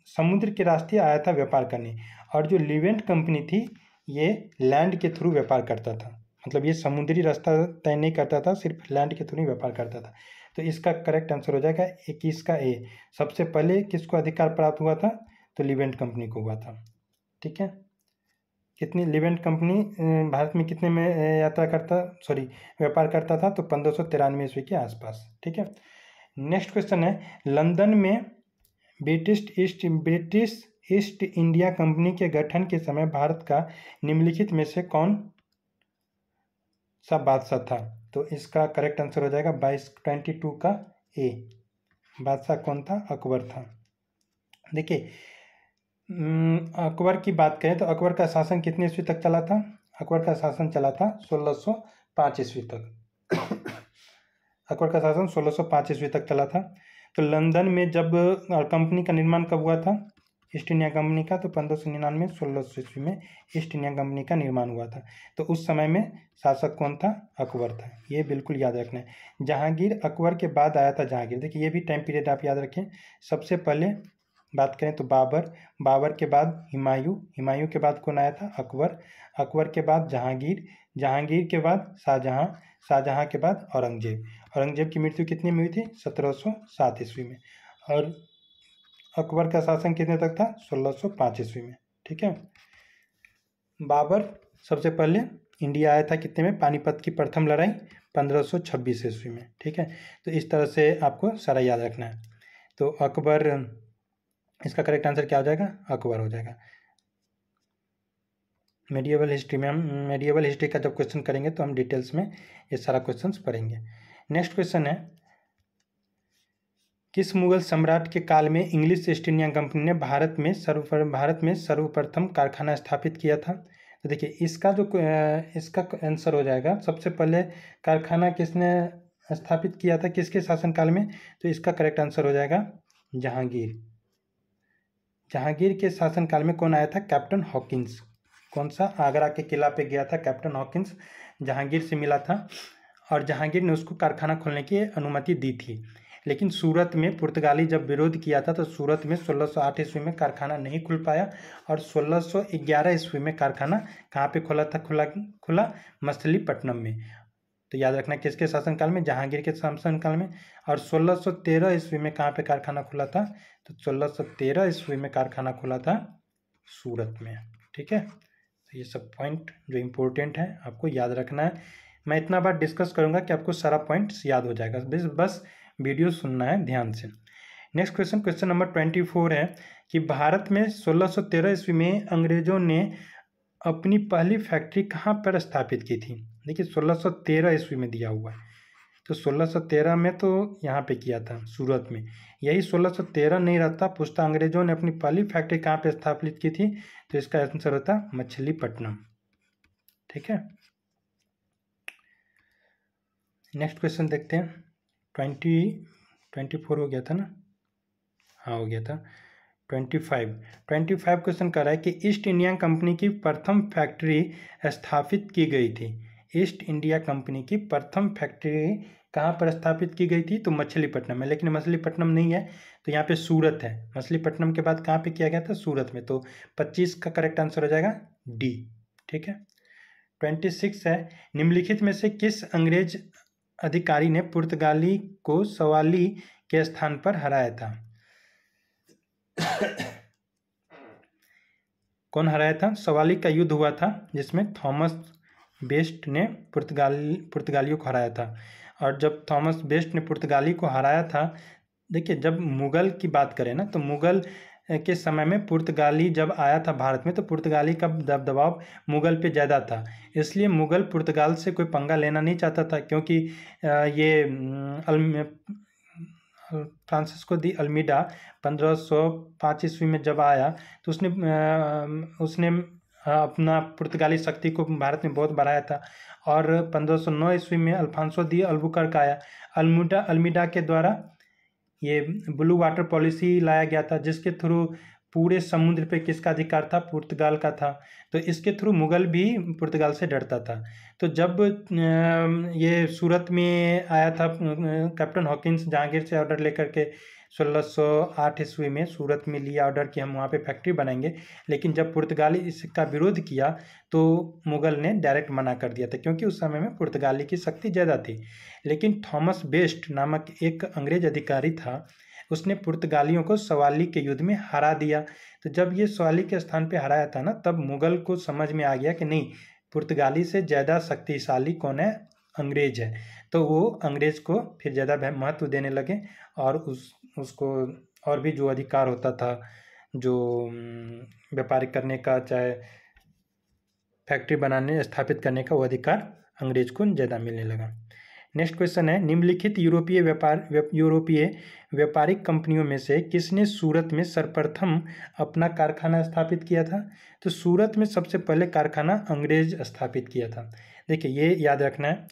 समुद्र के रास्ते आया था व्यापार करने, और जो लिवेंट कंपनी थी ये लैंड के थ्रू व्यापार करता था। मतलब ये समुद्री रास्ता तय नहीं करता था, सिर्फ लैंड के थ्रू ही व्यापार करता था। तो इसका करेक्ट आंसर हो जाएगा 21 का ए। सबसे पहले किसको अधिकार प्राप्त हुआ था? तो लिवेंट कंपनी को हुआ था। ठीक है, कितनी लिवेंट कंपनी भारत में कितने में व्यापार करता था? तो 1593 ईस्वी के आसपास। ठीक है, नेक्स्ट क्वेश्चन है लंदन में ब्रिटिश ईस्ट इंडिया कंपनी के गठन के समय भारत का निम्नलिखित में से कौन सा बादशाह था? तो इसका करेक्ट आंसर हो जाएगा 22 का ए। बादशाह कौन था? अकबर था। देखिए, अकबर की बात करें तो अकबर का शासन कितने ईस्वी तक चला था? अकबर का शासन चला था 1605 ईस्वी तक। अकबर का शासन 1605 ईस्वी तक चला था। तो लंदन में जब कंपनी का निर्माण कब हुआ था ईस्ट इंडिया कंपनी का? तो 1599 1600 ईस्वी में ईस्ट इंडिया कंपनी का निर्माण हुआ था। तो उस समय में शासक कौन था? अकबर था, ये बिल्कुल याद रखना है। जहांगीर अकबर के बाद आया था जहांगीर। देखिए, ये भी टाइम पीरियड आप याद रखें। सबसे पहले बात करें तो बाबर के बाद हुमायूं के बाद कौन आया था? अकबर के बाद जहांगीर के बाद शाहजहां के बाद औरंगजेब की मृत्यु कितने में हुई थी? 1707 ईस्वी में। और अकबर का शासन कितने तक था? 1605 ईस्वी में। ठीक है, बाबर सबसे पहले इंडिया आया था कितने में, पानीपत की प्रथम लड़ाई 1526 ईस्वी में। ठीक है, तो इस तरह से आपको सारा याद रखना है। तो अकबर, इसका करेक्ट आंसर क्या हो जाएगा, अकबर हो जाएगा। मेडिएवल हिस्ट्री में हम मेडिएवल हिस्ट्री का जब क्वेश्चन करेंगे तो हम डिटेल्स में ये सारा क्वेश्चन पढ़ेंगे। नेक्स्ट क्वेश्चन है, किस मुगल सम्राट के काल में इंग्लिश ईस्ट इंडिया कंपनी ने भारत में सर्वप्रथम कारखाना स्थापित किया था? तो देखिए इसका इसका आंसर हो जाएगा, सबसे पहले कारखाना किसने स्थापित किया था, किसके शासनकाल में? तो इसका करेक्ट आंसर हो जाएगा जहांगीर। जहांगीर के शासनकाल में कौन आया था, कैप्टन हॉकिंस। कौन सा, आगरा के किला पे गया था कैप्टन हॉकिंस, जहांगीर से मिला था और जहांगीर ने उसको कारखाना खोलने की अनुमति दी थी। लेकिन सूरत में पुर्तगाली जब विरोध किया था तो सूरत में 1608 ईस्वी में कारखाना नहीं खुल पाया और 1611 ईस्वी में कारखाना कहाँ पे खोला था, खुला मछलीपट्टनम में। तो याद रखना किसके शासनकाल में, जहांगीर के शासनकाल में। और 1613 ईस्वी में कहाँ पे कारखाना खुला था, तो 1613 ईस्वी में कारखाना खुला था सूरत में। ठीक है, तो ये सब पॉइंट जो इम्पोर्टेंट है आपको याद रखना है। मैं इतना बार डिस्कस करूंगा कि आपको सारा पॉइंट्स याद हो जाएगा, बस वीडियो सुनना है ध्यान से। नेक्स्ट क्वेश्चन नंबर 24 है कि भारत में 1613 ईस्वी में अंग्रेजों ने अपनी पहली फैक्ट्री कहाँ पर स्थापित की थी? देखिए 1613 ईस्वी में दिया हुआ है, तो 1613 में तो यहाँ पे किया था सूरत में, यही 1613 नहीं रहता, पूछता अंग्रेजों ने अपनी पहली फैक्ट्री कहाँ पे स्थापित की थी, तो इसका आंसर होता मछलीपट्टनम। ठीक है, नेक्स्ट क्वेश्चन देखते हैं। 24 हो गया था ना, हाँ हो गया था। 25 क्वेश्चन कर रहा है कि ईस्ट इंडिया कंपनी की प्रथम फैक्ट्री स्थापित की गई थी। ईस्ट इंडिया कंपनी की प्रथम फैक्ट्री कहाँ पर स्थापित की गई थी, तो मछलीपट्टनम में, लेकिन मछलीपट्टनम नहीं है तो यहाँ पे सूरत है। मछलीपट्टनम के बाद कहाँ पे किया गया था, सूरत में, तो 25 का करेक्ट आंसर हो जाएगा डी। ठीक है, 26 है, निम्नलिखित में से किस अंग्रेज अधिकारी ने पुर्तगाली को सवाली के स्थान पर हराया था? कौन हराया था? सवाली का युद्ध हुआ था जिसमें थॉमस बेस्ट ने पुर्तगालियों को हराया था। और जब थॉमस बेस्ट ने पुर्तगाली को हराया था, देखिए जब मुगल की बात करें ना, तो मुगल के समय में पुर्तगाली जब आया था भारत में तो पुर्तगाली का दबाव मुगल पे ज़्यादा था, इसलिए मुगल पुर्तगाल से कोई पंगा लेना नहीं चाहता था, क्योंकि ये फ्रांसिस्को दी अल्मीडा 1505 ईस्वी में जब आया तो उसने अपना पुर्तगाली शक्ति को भारत में बहुत बढ़ाया था। और 1509 ईस्वी में अल्फांसो दी अल्बुकर्क आया, अल्मीडा के द्वारा ये ब्लू वाटर पॉलिसी लाया गया था, जिसके थ्रू पूरे समुद्र पे किसका अधिकार था, पुर्तगाल का था। तो इसके थ्रू मुगल भी पुर्तगाल से डरता था। तो जब ये सूरत में आया था कैप्टन हॉकिंस जहांगीर से ऑर्डर लेकर के 1608 ईस्वी में सूरत में लिया ऑर्डर कि हम वहाँ पे फैक्ट्री बनाएंगे, लेकिन जब पुर्तगाली इसका विरोध किया तो मुगल ने डायरेक्ट मना कर दिया था, क्योंकि उस समय में पुर्तगाली की शक्ति ज़्यादा थी। लेकिन थॉमस बेस्ट नामक एक अंग्रेज अधिकारी था, उसने पुर्तगालियों को सवाली के युद्ध में हरा दिया। तो जब ये सवाली के स्थान पे हराया था ना, तब मुगल को समझ में आ गया कि नहीं, पुर्तगाली से ज़्यादा शक्तिशाली कौन है, अंग्रेज है। तो वो अंग्रेज को फिर ज़्यादा महत्व देने लगे और उसको और भी जो अधिकार होता था, जो व्यापार करने का, चाहे फैक्ट्री बनाने स्थापित करने का, वो अधिकार अंग्रेज को ज़्यादा मिलने लगा। नेक्स्ट क्वेश्चन है, निम्नलिखित यूरोपीय व्यापारिक कंपनियों में से किसने सूरत में सर्वप्रथम अपना कारखाना स्थापित किया था? तो सूरत में सबसे पहले कारखाना अंग्रेज स्थापित किया था। देखिए ये याद रखना है,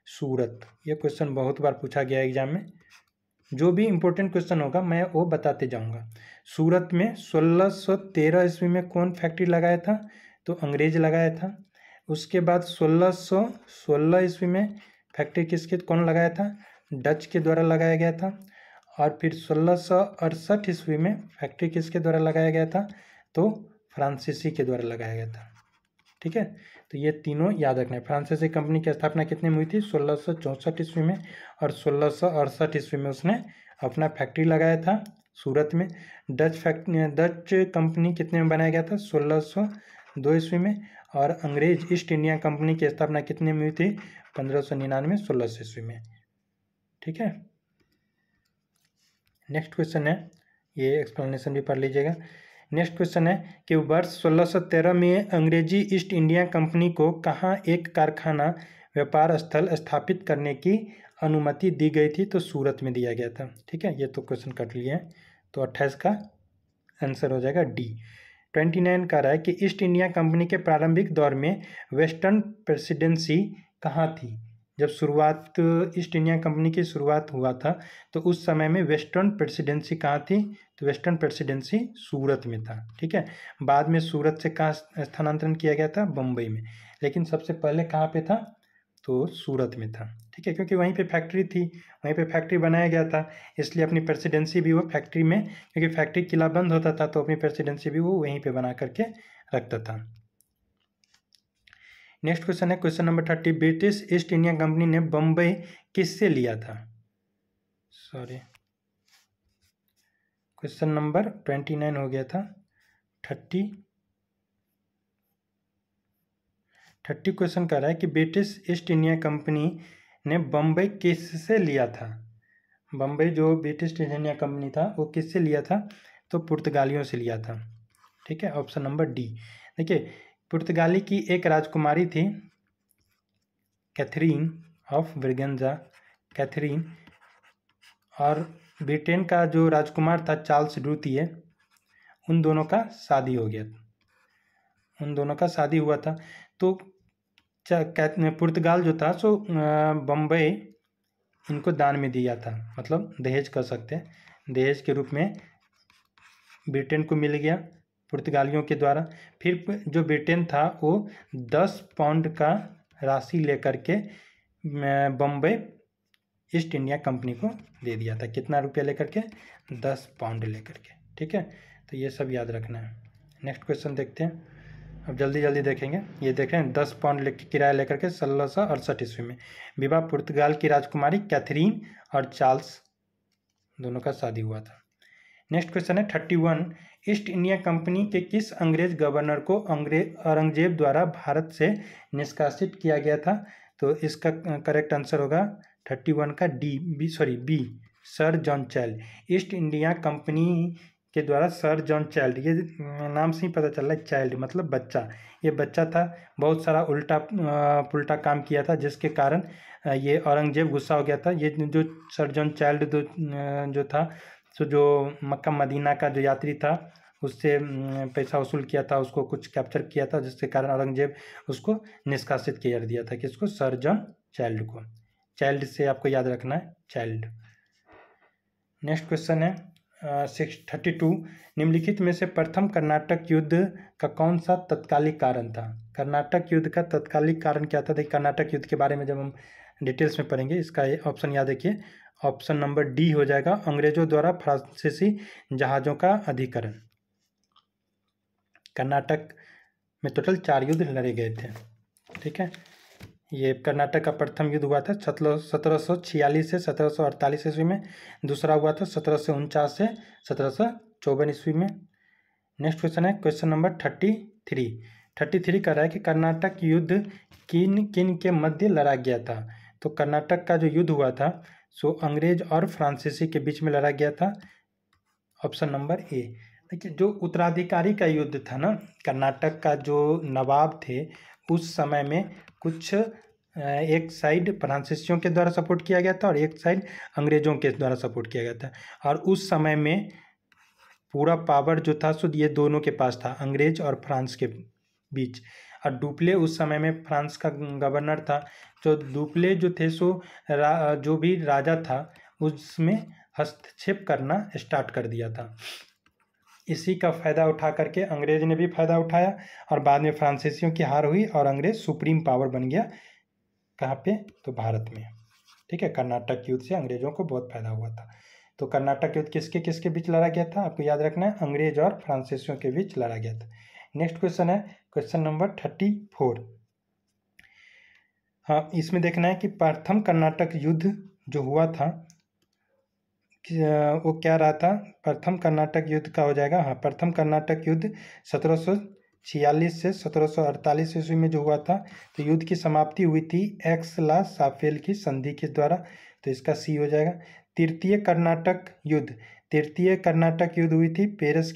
सूरत, ये क्वेश्चन बहुत बार पूछा गया एग्जाम में, जो भी इम्पोर्टेंट क्वेश्चन होगा मैं वो बताते जाऊंगा। सूरत में 1613 ईस्वी में कौन फैक्ट्री लगाया था, तो अंग्रेज लगाया था। उसके बाद 1616 ईस्वी में फैक्ट्री कौन लगाया था, डच के द्वारा लगाया गया था। और फिर 1668 ईस्वी में फैक्ट्री किसके द्वारा लगाया गया था, तो फ्रांसीसी के द्वारा लगाया गया था। ठीक है, तो ये तीनों याद रखना है। फ्रांसीसी कंपनी की स्थापना कितने में हुई थी, 1664 ईस्वी में, और 1668 ईस्वी में उसने अपना फैक्ट्री लगाया था सूरत में। डच कंपनी कितने में बनाया गया था, 1602 ईस्वी में, और अंग्रेज ईस्ट इंडिया कंपनी की स्थापना कितने में हुई थी? 1599 1600 ईस्वी में। ठीक है, नेक्स्ट क्वेश्चन है, ये एक्सप्लेनेशन भी पढ़ लीजिएगा। नेक्स्ट क्वेश्चन है कि वर्ष 1613 में अंग्रेजी ईस्ट इंडिया कंपनी को कहाँ एक कारखाना व्यापार स्थल स्थापित करने की अनुमति दी गई थी? तो सूरत में दिया गया था। ठीक है, ये तो क्वेश्चन कट लिए हैं, तो 28 का आंसर हो जाएगा डी। 29 कह रहा है कि ईस्ट इंडिया कंपनी के प्रारंभिक दौर में वेस्टर्न प्रेसिडेंसी कहाँ थी? जब शुरुआत ईस्ट इंडिया कंपनी की शुरुआत हुआ था तो उस समय में वेस्टर्न प्रेसिडेंसी कहाँ थी? तो वेस्टर्न प्रेसिडेंसी सूरत में था। ठीक है, बाद में सूरत से कहाँ स्थानांतरण किया गया था? बम्बई में। लेकिन सबसे पहले कहाँ पे था? तो सूरत में था। ठीक है, क्योंकि वहीं पे फैक्ट्री थी, वहीं पे फैक्ट्री बनाया गया था, इसलिए अपनी प्रेसिडेंसी भी वो फैक्ट्री में, क्योंकि फैक्ट्री किला बंद होता था तो अपनी प्रेसिडेंसी भी वो वहीं पे बना करके रखता था। नेक्स्ट क्वेश्चन है question number 30, British east India company ने बम्बई किससे लिया था? सॉरी, क्वेश्चन नंबर 29 हो गया था। 30 क्वेश्चन कर रहा है कि ब्रिटिश ईस्ट इंडिया कंपनी ने बम्बई किससे लिया था? बम्बई जो ब्रिटिश ईस्ट इंडिया कंपनी था वो किससे लिया था? तो पुर्तगालियों से लिया था। ठीक है, ऑप्शन नंबर डी। देखिए, पुर्तगाली की एक राजकुमारी थी कैथरीन ऑफ ब्रिगेंजा, कैथरीन, और ब्रिटेन का जो राजकुमार था चार्ल्स द्वितीय, उन दोनों का शादी हो गया, उन दोनों का शादी हुआ था। तो पुर्तगाल जो था सो बम्बई इनको दान में दिया था, मतलब दहेज कर सकते हैं, दहेज के रूप में ब्रिटेन को मिल गया पुर्तगालियों के द्वारा। फिर जो ब्रिटेन था वो 10 पाउंड का राशि लेकर के बम्बई ईस्ट इंडिया कंपनी को दे दिया था। कितना रुपया लेकर के? 10 पाउंड लेकर के। ठीक है, तो ये सब याद रखना है। नेक्स्ट क्वेश्चन देखते हैं, अब जल्दी जल्दी देखेंगे। ये देख रहे हैं, 10 पाउंड किराया लेकर के 1668 ईस्वी में विवाह पुर्तगाल की राजकुमारी कैथरीन और चार्ल्स दोनों का शादी हुआ था। नेक्स्ट क्वेश्चन है 31, ईस्ट इंडिया कंपनी के किस अंग्रेज गवर्नर को औरंगजेब द्वारा भारत से निष्कासित किया गया था? तो इसका करेक्ट आंसर होगा 31 का B, sir John Child. East India Company के द्वारा सर जॉन चाइल्ड, ये नाम से ही पता चल रहा है, चाइल्ड मतलब बच्चा, ये बच्चा था, बहुत सारा उल्टा पुल्टा काम किया था जिसके कारण ये औरंगजेब गुस्सा हो गया था। ये जो सर जॉन चाइल्ड जो था, तो जो मक्का मदीना का जो यात्री था उससे पैसा वसूल किया था, उसको कुछ कैप्चर किया था, जिसके कारण औरंगजेब उसको निष्कासित कर दिया था। किसको? सर जॉन चाइल्ड को। चाइल्ड से आपको याद रखना है, चाइल्ड। नेक्स्ट क्वेश्चन है 32, निम्नलिखित में से प्रथम कर्नाटक युद्ध का कौन सा तत्कालिक कारण था? कर्नाटक युद्ध का तत्कालिक कारण क्या था? देखिए, कर्नाटक युद्ध के बारे में जब हम डिटेल्स में पढ़ेंगे, इसका ऑप्शन याद रखिए, ऑप्शन नंबर डी हो जाएगा, अंग्रेजों द्वारा फ्रांसीसी जहाज़ों का अधिकरण। कर्नाटक में टोटल 4 युद्ध लड़े गए थे। ठीक है, ये कर्नाटक का प्रथम युद्ध हुआ था 1746 से 1748 ईस्वी में, दूसरा हुआ था 1749 से 1754 ईस्वी में। नेक्स्ट क्वेश्चन है क्वेश्चन नंबर 33 कर रहा है कि कर्नाटक युद्ध किन किन के मध्य लड़ा गया था? तो कर्नाटक का जो युद्ध हुआ था सो अंग्रेज और फ्रांसीसी के बीच में लड़ा गया था, ऑप्शन नंबर ए। देखिए, जो उत्तराधिकारी का युद्ध था ना, कर्नाटक का जो नवाब थे उस समय में कुछ एक साइड फ्रांसीसियों के द्वारा सपोर्ट किया गया था और एक साइड अंग्रेजों के द्वारा सपोर्ट किया गया था, और उस समय में पूरा पावर जो था सो ये दोनों के पास था, अंग्रेज और फ्रांस के बीच। और डुप्ले उस समय में फ्रांस का गवर्नर था, तो डुप्ले जो थे सो जो भी राजा था उसमें हस्तक्षेप करना स्टार्ट कर दिया था। इसी का फ़ायदा उठा करके अंग्रेज ने भी फ़ायदा उठाया और बाद में फ्रांसीसियों की हार हुई और अंग्रेज सुप्रीम पावर बन गया। कहाँ पे? तो भारत में। ठीक है, कर्नाटक युद्ध से अंग्रेजों को बहुत फायदा हुआ था। तो कर्नाटक युद्ध किसके किसके बीच लड़ा गया था? आपको याद रखना है, अंग्रेज और फ्रांसीसियों के बीच लड़ा गया था। नेक्स्ट क्वेश्चन है क्वेश्चन नंबर 34। हाँ, इसमें देखना है कि प्रथम कर्नाटक युद्ध जो हुआ था वो क्या रहा था? प्रथम कर्नाटक युद्ध का हो जाएगा, हाँ, प्रथम कर्नाटक युद्ध 1700 1746 से 1748 ईस्वी में जो हुआ था, तो युद्ध की समाप्ति हुई थी एक्स-ला साफेल की संधि के द्वारा, तो इसका सी हो जाएगा। तृतीय कर्नाटक युद्ध हुई थी पेरिस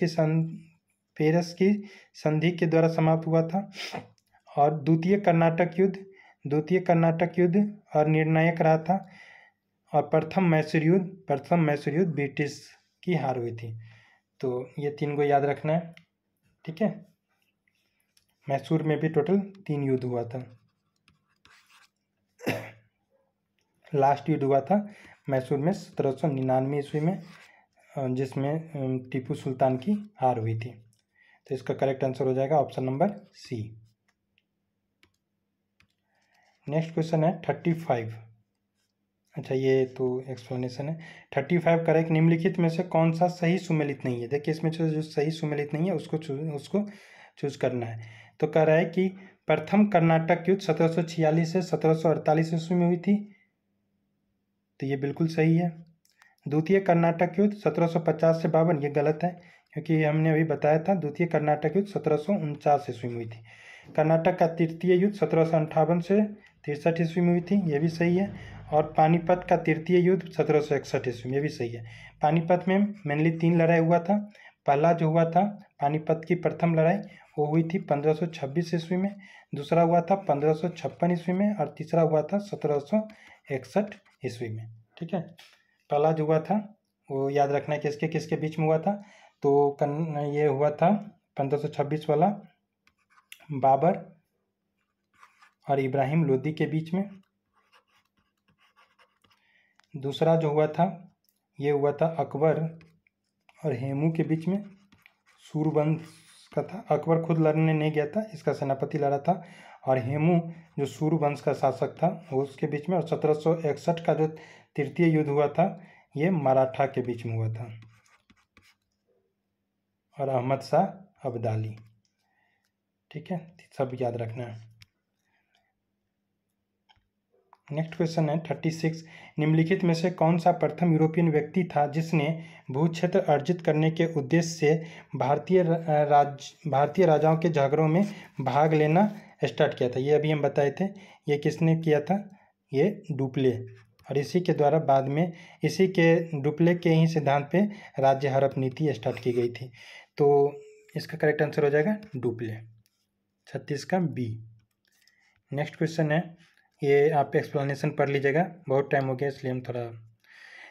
की संधि के द्वारा समाप्त हुआ था। और द्वितीय कर्नाटक युद्ध और निर्णायक रहा था। और प्रथम मैसूर युद्ध ब्रिटिश की हार हुई थी। तो ये 3 को याद रखना है, ठीक है। मैसूर में भी टोटल 3 युद्ध हुआ था। लास्ट युद्ध हुआ था मैसूर में 1799 ईस्वी में, जिसमें टीपू सुल्तान की हार हुई थी। तो इसका करेक्ट आंसर हो जाएगा option number C. Next question है 35। अच्छा, ये तो एक्सप्लेनेशन है। 35 करेक्ट, निम्नलिखित में से कौन सा सही सुमेलित नहीं है। देखिए, इसमें जो सही सुमेलित नहीं है उसको चूज करना है। तो कह रहा है कि प्रथम कर्नाटक युद्ध 1746 से 1748 ईस्वी में हुई थी, तो ये बिल्कुल सही है। द्वितीय कर्नाटक युद्ध 1750 से 52, ये गलत है, क्योंकि हमने अभी बताया था द्वितीय कर्नाटक युद्ध 1749 ईस्वी में हुई थी। कर्नाटक का तृतीय युद्ध 1758 से 63 ईस्वी में हुई थी, ये भी सही है। और पानीपत का तृतीय युद्ध 1761 ईस्वी में, ये भी सही है। पानीपत में मेनली 3 लड़ाई हुआ था। पहला जो हुआ था पानीपत की प्रथम लड़ाई, वो हुई थी 1526 ईस्वी में। दूसरा हुआ था 1556 ईस्वी में। और तीसरा हुआ था 1761 ईस्वी में, ठीक है। पहला जो हुआ था वो याद रखना है किसके किसके बीच में हुआ था। तो ये हुआ था 1526 वाला बाबर और इब्राहिम लोदी के बीच में। दूसरा जो हुआ था ये हुआ था अकबर और हेमू के बीच में, सूरवंश का था। अकबर खुद लड़ने नहीं गया था, इसका सेनापति लड़ा था। और हेमू जो सूरवंश का शासक था वो उसके बीच में। और 1761 का जो तृतीय युद्ध हुआ था ये मराठा के बीच में हुआ था और अहमद शाह अब्दाली, ठीक है। सब याद रखना है। नेक्स्ट क्वेश्चन है 36। निम्नलिखित में से कौन सा प्रथम यूरोपियन व्यक्ति था जिसने भू क्षेत्र अर्जित करने के उद्देश्य से भारतीय राजाओं के झगड़ों में भाग लेना स्टार्ट किया था। ये अभी हम बताए थे, ये किसने किया था, ये डुप्ले। और इसी के द्वारा बाद में इसी के डुप्ले के ही सिद्धांत पे राज्य हड़प नीति स्टार्ट की गई थी। तो इसका करेक्ट आंसर हो जाएगा डुप्ले, 36 का बी। नेक्स्ट क्वेश्चन है, ये आप एक्सप्लेनेशन पढ़ लीजिएगा, बहुत टाइम हो गया इसलिए हम थोड़ा।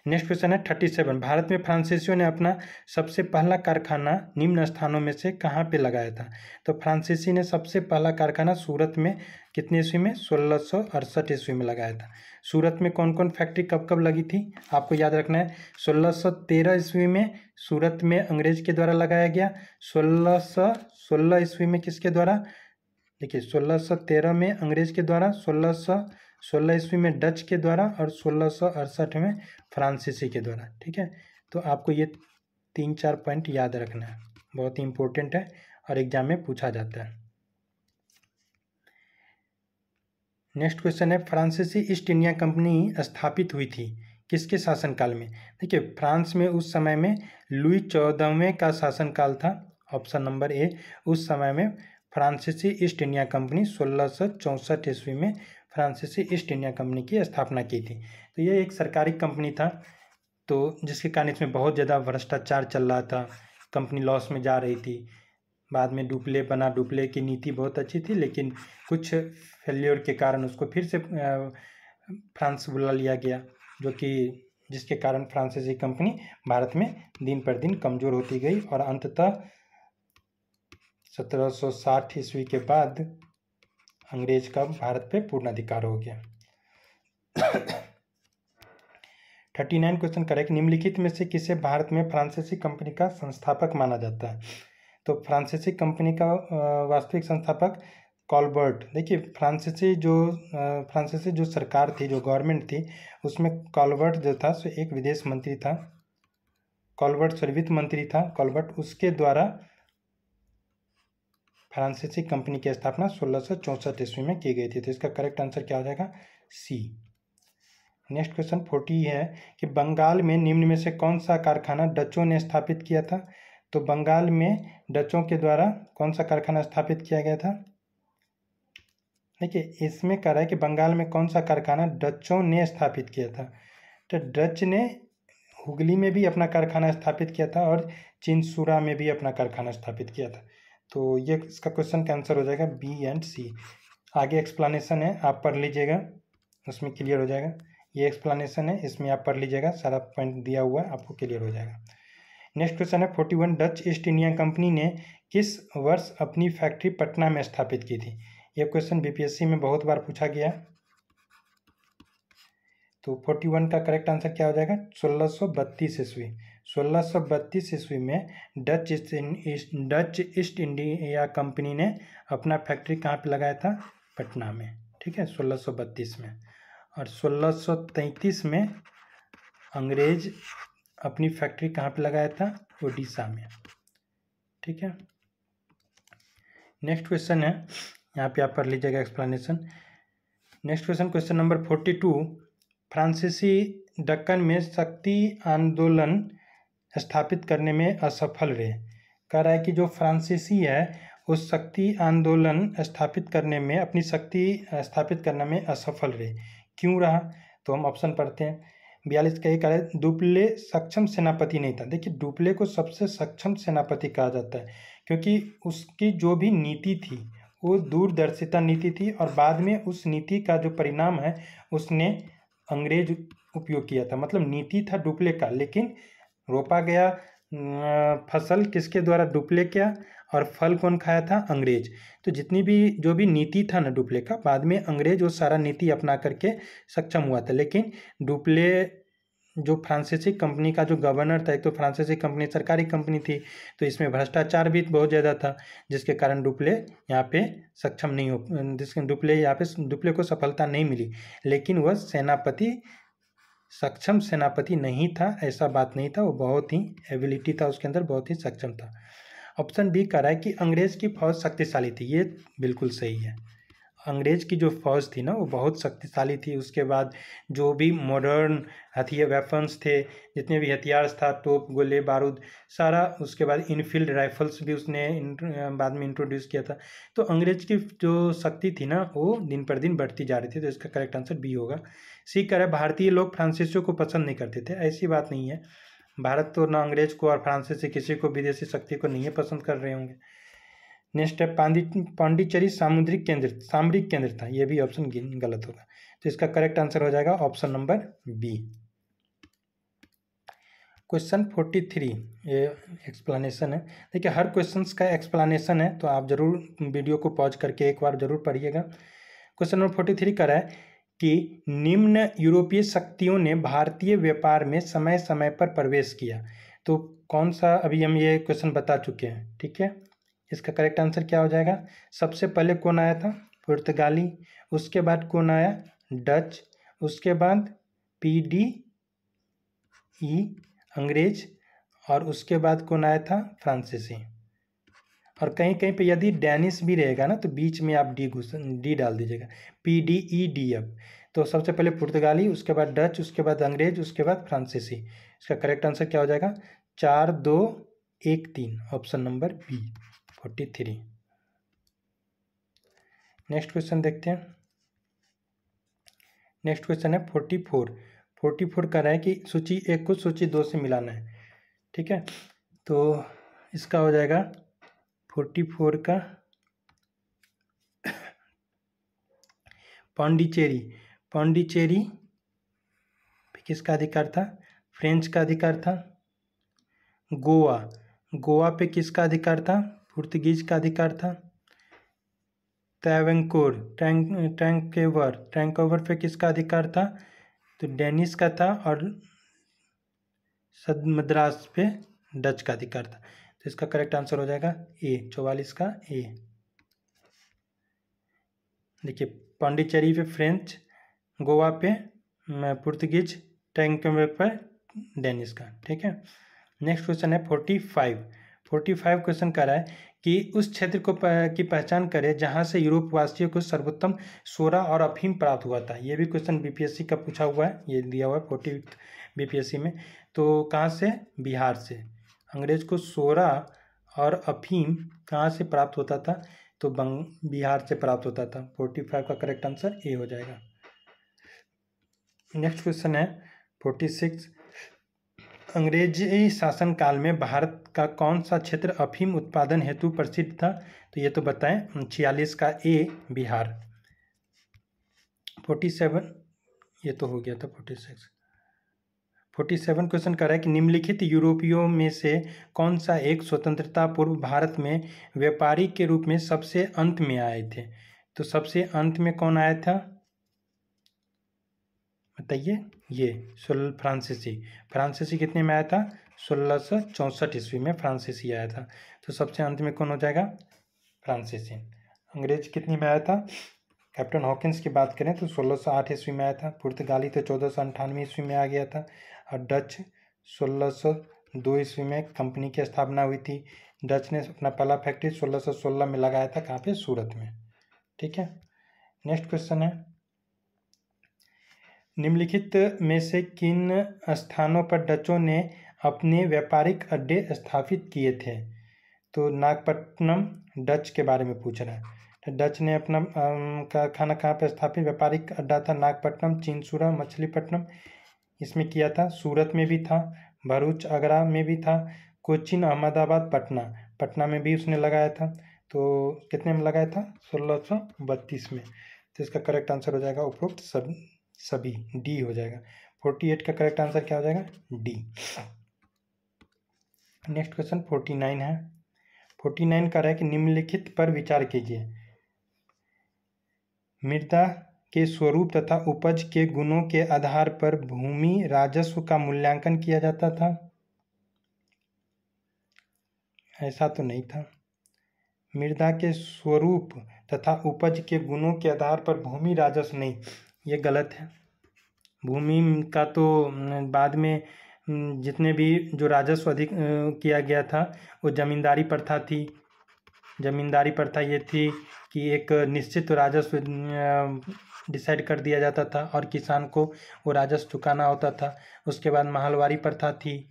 नेक्स्ट क्वेश्चन है 37। भारत में फ्रांसीसियों ने अपना सबसे पहला कारखाना निम्न स्थानों में से कहाँ पे लगाया था। तो फ्रांसीसी ने सबसे पहला कारखाना सूरत में कितने ईस्वी में, 1668 ईस्वी में लगाया था। सूरत में कौन कौन फैक्ट्री कब कब लगी थी आपको याद रखना है। 1613 ईस्वी में सूरत में अंग्रेज के द्वारा लगाया गया। 1616 ईस्वी में किसके द्वारा, देखिए 1613 में अंग्रेज के द्वारा, 1616 ईस्वी में डच के द्वारा और 1668 में फ्रांसीसी के द्वारा, ठीक है। तो आपको ये 3-4 पॉइंट याद रखना है, बहुत ही इंपॉर्टेंट है और एग्जाम में पूछा जाता है। नेक्स्ट क्वेश्चन है, फ्रांसीसी ईस्ट इंडिया कंपनी स्थापित हुई थी किसके शासनकाल में। देखिए, फ्रांस में उस समय में लुई 14वें का शासनकाल था, ऑप्शन नंबर ए। उस समय में फ्रांसीसी ईस्ट इंडिया कंपनी 1664 ईस्वी में फ्रांसीसी ईस्ट इंडिया कंपनी की स्थापना की थी। तो ये एक सरकारी कंपनी था, तो जिसके कारण इसमें बहुत ज़्यादा भ्रष्टाचार चल रहा था, कंपनी लॉस में जा रही थी। बाद में डुप्ले बना, डुप्ले की नीति बहुत अच्छी थी, लेकिन कुछ फेल्योर के कारण उसको फिर से फ्रांस बुला लिया गया, जो कि जिसके कारण फ्रांसीसी कंपनी भारत में दिन पर दिन कमज़ोर होती गई और अंततः 1760 ईस्वी के बाद अंग्रेज का भारत पे पूर्ण अधिकार हो गया। 39 क्वेश्चन करेक्ट। निम्नलिखित में से किसे भारत में फ्रांसीसी कंपनी का संस्थापक माना जाता है। तो फ्रांसीसी कंपनी का वास्तविक संस्थापक कॉलबर्ट। देखिए, फ्रांसीसी जो सरकार थी, जो गवर्नमेंट थी, उसमें कॉलबर्ट जो था सो एक विदेश मंत्री था। कॉलबर्ट वित्त मंत्री था कॉलबर्ट, उसके द्वारा फ्रांसीसी कंपनी की स्थापना 1664 ईस्वी में की गई थी। तो इसका करेक्ट आंसर क्या हो जाएगा, सी। नेक्स्ट क्वेश्चन 40 है कि बंगाल में निम्न में से कौन सा कारखाना डचों ने स्थापित किया था। तो बंगाल में डचों के द्वारा कौन सा कारखाना स्थापित किया गया था? देखिए इसमें कह रहा है कि बंगाल में कौन सा कारखाना डचों ने स्थापित किया था। तो डच ने हुगली में भी अपना कारखाना स्थापित किया था और चिंसुरा में भी अपना कारखाना स्थापित किया था। तो ये इसका क्वेश्चन का आंसर हो जाएगा बी एंड सी। आगे एक्सप्लेनेशन है, आप पढ़ लीजिएगा, उसमें क्लियर हो जाएगा। ये एक्सप्लेनेशन है, इसमें आप पढ़ लीजिएगा, सारा पॉइंट दिया हुआ है, आपको क्लियर हो जाएगा। नेक्स्ट क्वेश्चन है 41 डच ईस्ट इंडिया कंपनी ने किस वर्ष अपनी फैक्ट्री पटना में स्थापित की थी? यह क्वेश्चन बीपीएससी में बहुत बार पूछा गया है। तो 41 का करेक्ट आंसर क्या हो जाएगा? 1632 ईस्वी। 1632 ईस्वी में डच ईस्ट इंडिया कंपनी ने अपना फैक्ट्री कहाँ पे लगाया था? पटना में, ठीक है, 1632 में। और 1633 में अंग्रेज अपनी फैक्ट्री कहाँ पे लगाया था? उड़ीसा में, ठीक है। नेक्स्ट क्वेश्चन है, यहाँ पे आप पढ़ लीजिएगा explanation. Next question, question number 42, फ्रांसीसी दक्कन में शक्ति आंदोलन स्थापित करने में असफल रहे। कह रहा है कि जो फ्रांसीसी है उस शक्ति आंदोलन स्थापित करने में, अपनी शक्ति स्थापित करने में असफल रहे। क्यों रहा? तो हम ऑप्शन पढ़ते हैं। 42 का एक है, डुप्ले सक्षम सेनापति नहीं था। देखिए डुप्ले को सबसे सक्षम सेनापति कहा जाता है क्योंकि उसकी जो भी नीति थी वो दूरदर्शिता नीति थी और बाद में उस नीति का जो परिणाम है उसने अंग्रेज उपयोग किया था। मतलब नीति था डुप्ले का, लेकिन रोपा गया फसल किसके द्वारा? डुप्ले क्या, और फल कौन खाया था? अंग्रेज। तो जितनी भी जो भी नीति था ना डुप्ले का, बाद में अंग्रेज वो सारा नीति अपना करके सक्षम हुआ था। लेकिन डुप्ले जो फ्रांसीसी कंपनी का जो गवर्नर था, एक तो फ्रांसीसी कंपनी सरकारी कंपनी थी, तो इसमें भ्रष्टाचार भी बहुत ज़्यादा था, जिसके कारण डुप्ले यहाँ पे सक्षम नहीं हो, जिसके डुप्ले को सफलता नहीं मिली। लेकिन वह सेनापति सक्षम सेनापति नहीं था, ऐसा बात नहीं था, वो बहुत ही एबिलिटी था उसके अंदर, बहुत ही सक्षम था। ऑप्शन बी कह रहा है कि अंग्रेज की फौज शक्तिशाली थी। ये बिल्कुल सही है। अंग्रेज की जो फौज थी ना वो बहुत शक्तिशाली थी। उसके बाद जो भी मॉडर्न हथियार वेपन्स थे, जितने भी हथियार था, तोप गोले बारूद सारा, उसके बाद इनफील्ड राइफल्स भी उसने बाद में इंट्रोड्यूस किया था। तो अंग्रेज की जो शक्ति थी ना वो दिन पर दिन बढ़ती जा रही थी। तो इसका करेक्ट आंसर बी होगा। सी कह रहा है भारतीय लोग फ्रांसीसियों को पसंद नहीं करते थे। ऐसी बात नहीं है, भारत तो ना अंग्रेज को और फ्रांसीसी किसी को, विदेशी शक्ति को नहीं पसंद कर रहे होंगे। नेक्स्ट है पांडिचेरी सामरिक केंद्र था। ये भी ऑप्शन गलत होगा। तो इसका करेक्ट आंसर हो जाएगा ऑप्शन नंबर बी। क्वेश्चन 43, ये एक्सप्लेनेशन है। देखिए हर क्वेश्चंस का एक्सप्लेनेशन है, तो आप जरूर वीडियो को पॉज करके एक बार जरूर पढ़िएगा। क्वेश्चन नंबर 43 कर रहा है कि निम्न यूरोपीय शक्तियों ने भारतीय व्यापार में समय समय पर प्रवेश किया। तो कौन सा, अभी हम ये क्वेश्चन बता चुके हैं, ठीक है। इसका करेक्ट आंसर क्या हो जाएगा? सबसे पहले कौन आया था? पुर्तगाली। उसके बाद कौन आया? डच। उसके बाद PDE अंग्रेज। और उसके बाद कौन आया था? फ्रांसीसी। और कहीं कहीं पे यदि डैनिश भी रहेगा ना तो बीच में आप डी डाल दीजिएगा, PDEDF। तो सबसे पहले पुर्तगाली, उसके बाद डच, उसके बाद अंग्रेज, उसके बाद फ्रांसीसी। इसका करेक्ट आंसर क्या हो जाएगा? 4 2 1 3, option number B 43। Next question देखते हैं। नेक्स्ट क्वेश्चन है 44 कर रहा है कि सूची 1 को सूची 2 से मिलाना है, ठीक है। तो इसका हो जाएगा 44 का पांडिचेरी किसका अधिकार था? फ्रेंच का अधिकार था। गोवा पे किसका अधिकार था? पुर्तगीज का अधिकार था। ट्रैंकोवर पे किसका अधिकार था? तो डेनिस का था। और मद्रास पे डच का अधिकार था। तो इसका करेक्ट आंसर हो जाएगा ए, 44 का ए। देखिए पांडिचेरी पे फ्रेंच, गोवा पे पुर्तगीज, ट्रैंकोवर पर डेनिस का, ठीक है। नेक्स्ट क्वेश्चन है 45 क्वेश्चन कर रहा है कि उस क्षेत्र को की पहचान करें जहां से यूरोपवासियों को सर्वोत्तम सोरा और अफीम प्राप्त हुआ था। ये भी क्वेश्चन बीपीएससी का पूछा हुआ है, ये दिया हुआ है 40 बीपीएससी में। तो कहाँ से? बिहार से। अंग्रेज को सोरा और अफीम कहाँ से प्राप्त होता था? तो बिहार से प्राप्त होता था। 45 का करेक्ट आंसर ए हो जाएगा। नेक्स्ट क्वेश्चन है 46। अंग्रेजी शासन काल में भारत का कौन सा क्षेत्र अफीम उत्पादन हेतु प्रसिद्ध था? तो ये तो बताएं। 46 का ए बिहार। 47 ये तो हो गया था। 47 क्वेश्चन कर रहा है कि निम्नलिखित यूरोपियों में से कौन सा एक स्वतंत्रता पूर्व भारत में व्यापारी के रूप में सबसे अंत में आए थे? तो सबसे अंत में कौन आया था बताइए? ये फ्रांसीसी कितने में आया था? 1664 ईस्वी में फ्रांसीसी आया था। तो सबसे अंत में कौन हो जाएगा? फ्रांसीसी। अंग्रेज कितने में आया था? कैप्टन हॉकिंस की बात करें तो 1608 ईस्वी में आया था। पुर्तगाली तो 1498 ईस्वी में आ गया था। और डच 1602 ईस्वी में कंपनी की स्थापना हुई थी। डच ने अपना पहला फैक्ट्री 1616 में लगाया था। कहाँ पे? सूरत में। ठीक है। नेक्स्ट क्वेश्चन है निम्नलिखित में से किन स्थानों पर डचों ने अपने व्यापारिक अड्डे स्थापित किए थे? तो नागपट्टनम डच के बारे में पूछ रहा है। तो डच ने अपना कारखाना कहाँ पर स्थापित? व्यापारिक अड्डा था नागपट्टनम, चिंसूरा, मछलीपट्टनम इसमें किया था। सूरत में भी था, भरूच आगरा में भी था, कोचीन, अहमदाबाद, पटना में भी उसने लगाया था। तो कितने में लगाया था? 1632 में। तो इसका करेक्ट आंसर हो जाएगा उपरोक्त सभी डी हो जाएगा। 48 का करेक्ट आंसर क्या हो जाएगा? डी। नेक्स्ट क्वेश्चन 49 है। 49 का है कि निम्नलिखित पर विचार कीजिए। मृदा के स्वरूप तथा उपज के गुणों के आधार पर भूमि राजस्व का मूल्यांकन किया जाता था? ऐसा तो नहीं था। मृदा के स्वरूप तथा उपज के गुणों के आधार पर भूमि राजस्व नहीं, ये गलत है। भूमि का तो बाद में जितने भी जो राजस्व अधिक किया गया था वो जमींदारी प्रथा थी। जमींदारी प्रथा ये थी कि एक निश्चित राजस्व डिसाइड कर दिया जाता था और किसान को वो राजस्व चुकाना होता था। उसके बाद महलवारी प्रथा थी।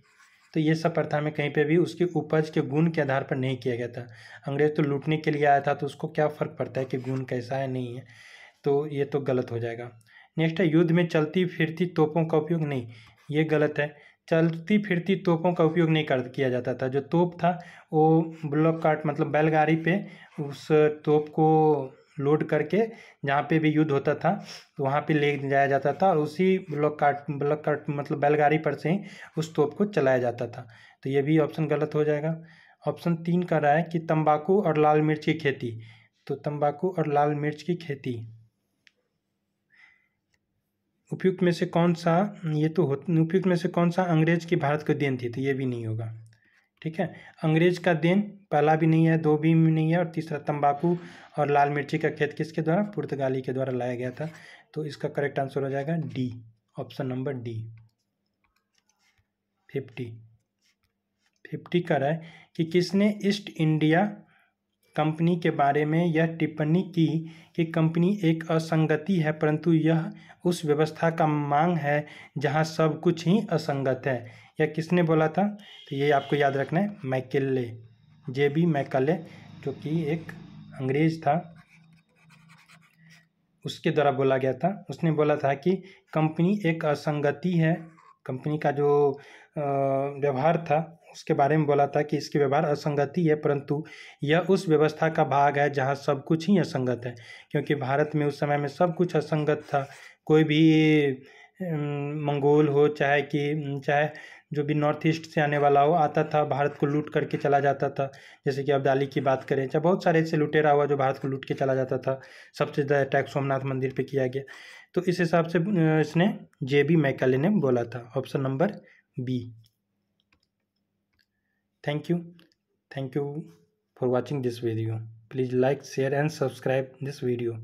तो ये सब प्रथा में कहीं पे भी उसकी उपज के गुण के आधार पर नहीं किया गया था। अंग्रेज तो लूटने के लिए आया था, तो उसको क्या फ़र्क पड़ता है कि गुण कैसा है नहीं है? तो ये तो गलत हो जाएगा। नेक्स्ट है युद्ध में चलती फिरती तोपों का उपयोग नहीं, ये गलत है। चलती फिरती तोपों का उपयोग नहीं किया जाता था। जो तोप था वो ब्लॉक कार्ट मतलब बैलगाड़ी पे उस तोप को लोड करके जहाँ पे भी युद्ध होता था तो वहाँ पे ले जाया जाता था और उसी ब्लॉक कार्ट मतलब बैलगाड़ी पर से ही उस तोप को चलाया जाता था। तो ये भी ऑप्शन गलत हो जाएगा। ऑप्शन 3 का रहा है कि तंबाकू और लाल मिर्च की खेती। तो तंबाकू और लाल मिर्च की खेती उपयुक्त में से कौन सा उपयुक्त में से कौन सा अंग्रेज की भारत को देन थी? तो ये भी नहीं होगा। ठीक है। अंग्रेज का देन पहला भी नहीं है, दो भी नहीं है और तीसरा तंबाकू और लाल मिर्ची का खेत किसके द्वारा? पुर्तगाली के द्वारा लाया गया था। तो इसका करेक्ट आंसर हो जाएगा डी, ऑप्शन नंबर डी। 50 का है कि किसने ईस्ट इंडिया कंपनी के बारे में यह टिप्पणी की कि कंपनी एक असंगति है परंतु यह उस व्यवस्था का मांग है जहां सब कुछ ही असंगत है? यह किसने बोला था? तो ये आपको याद रखना है, मैकेले, JB मैकेले, जो कि एक अंग्रेज था, उसके द्वारा बोला गया था। उसने बोला था कि कंपनी एक असंगति है। कंपनी का जो व्यवहार था उसके बारे में बोला था कि इसके व्यवहार असंगति है परंतु यह उस व्यवस्था का भाग है जहाँ सब कुछ ही असंगत है। क्योंकि भारत में उस समय में सब कुछ असंगत था। कोई भी मंगोल हो चाहे जो भी नॉर्थ ईस्ट से आने वाला हो आता था, भारत को लूट करके चला जाता था। जैसे कि अब्दाली की बात करें, चाहे बहुत सारे ऐसे लुटेरा हुआ जो भारत को लूट के चला जाता था। सबसे ज़्यादा अटैक सोमनाथ मंदिर पे किया गया। तो इस हिसाब से इसने JB मैकेले ने बोला था, option number B. Thank you for watching this video. Please like, share and subscribe this video.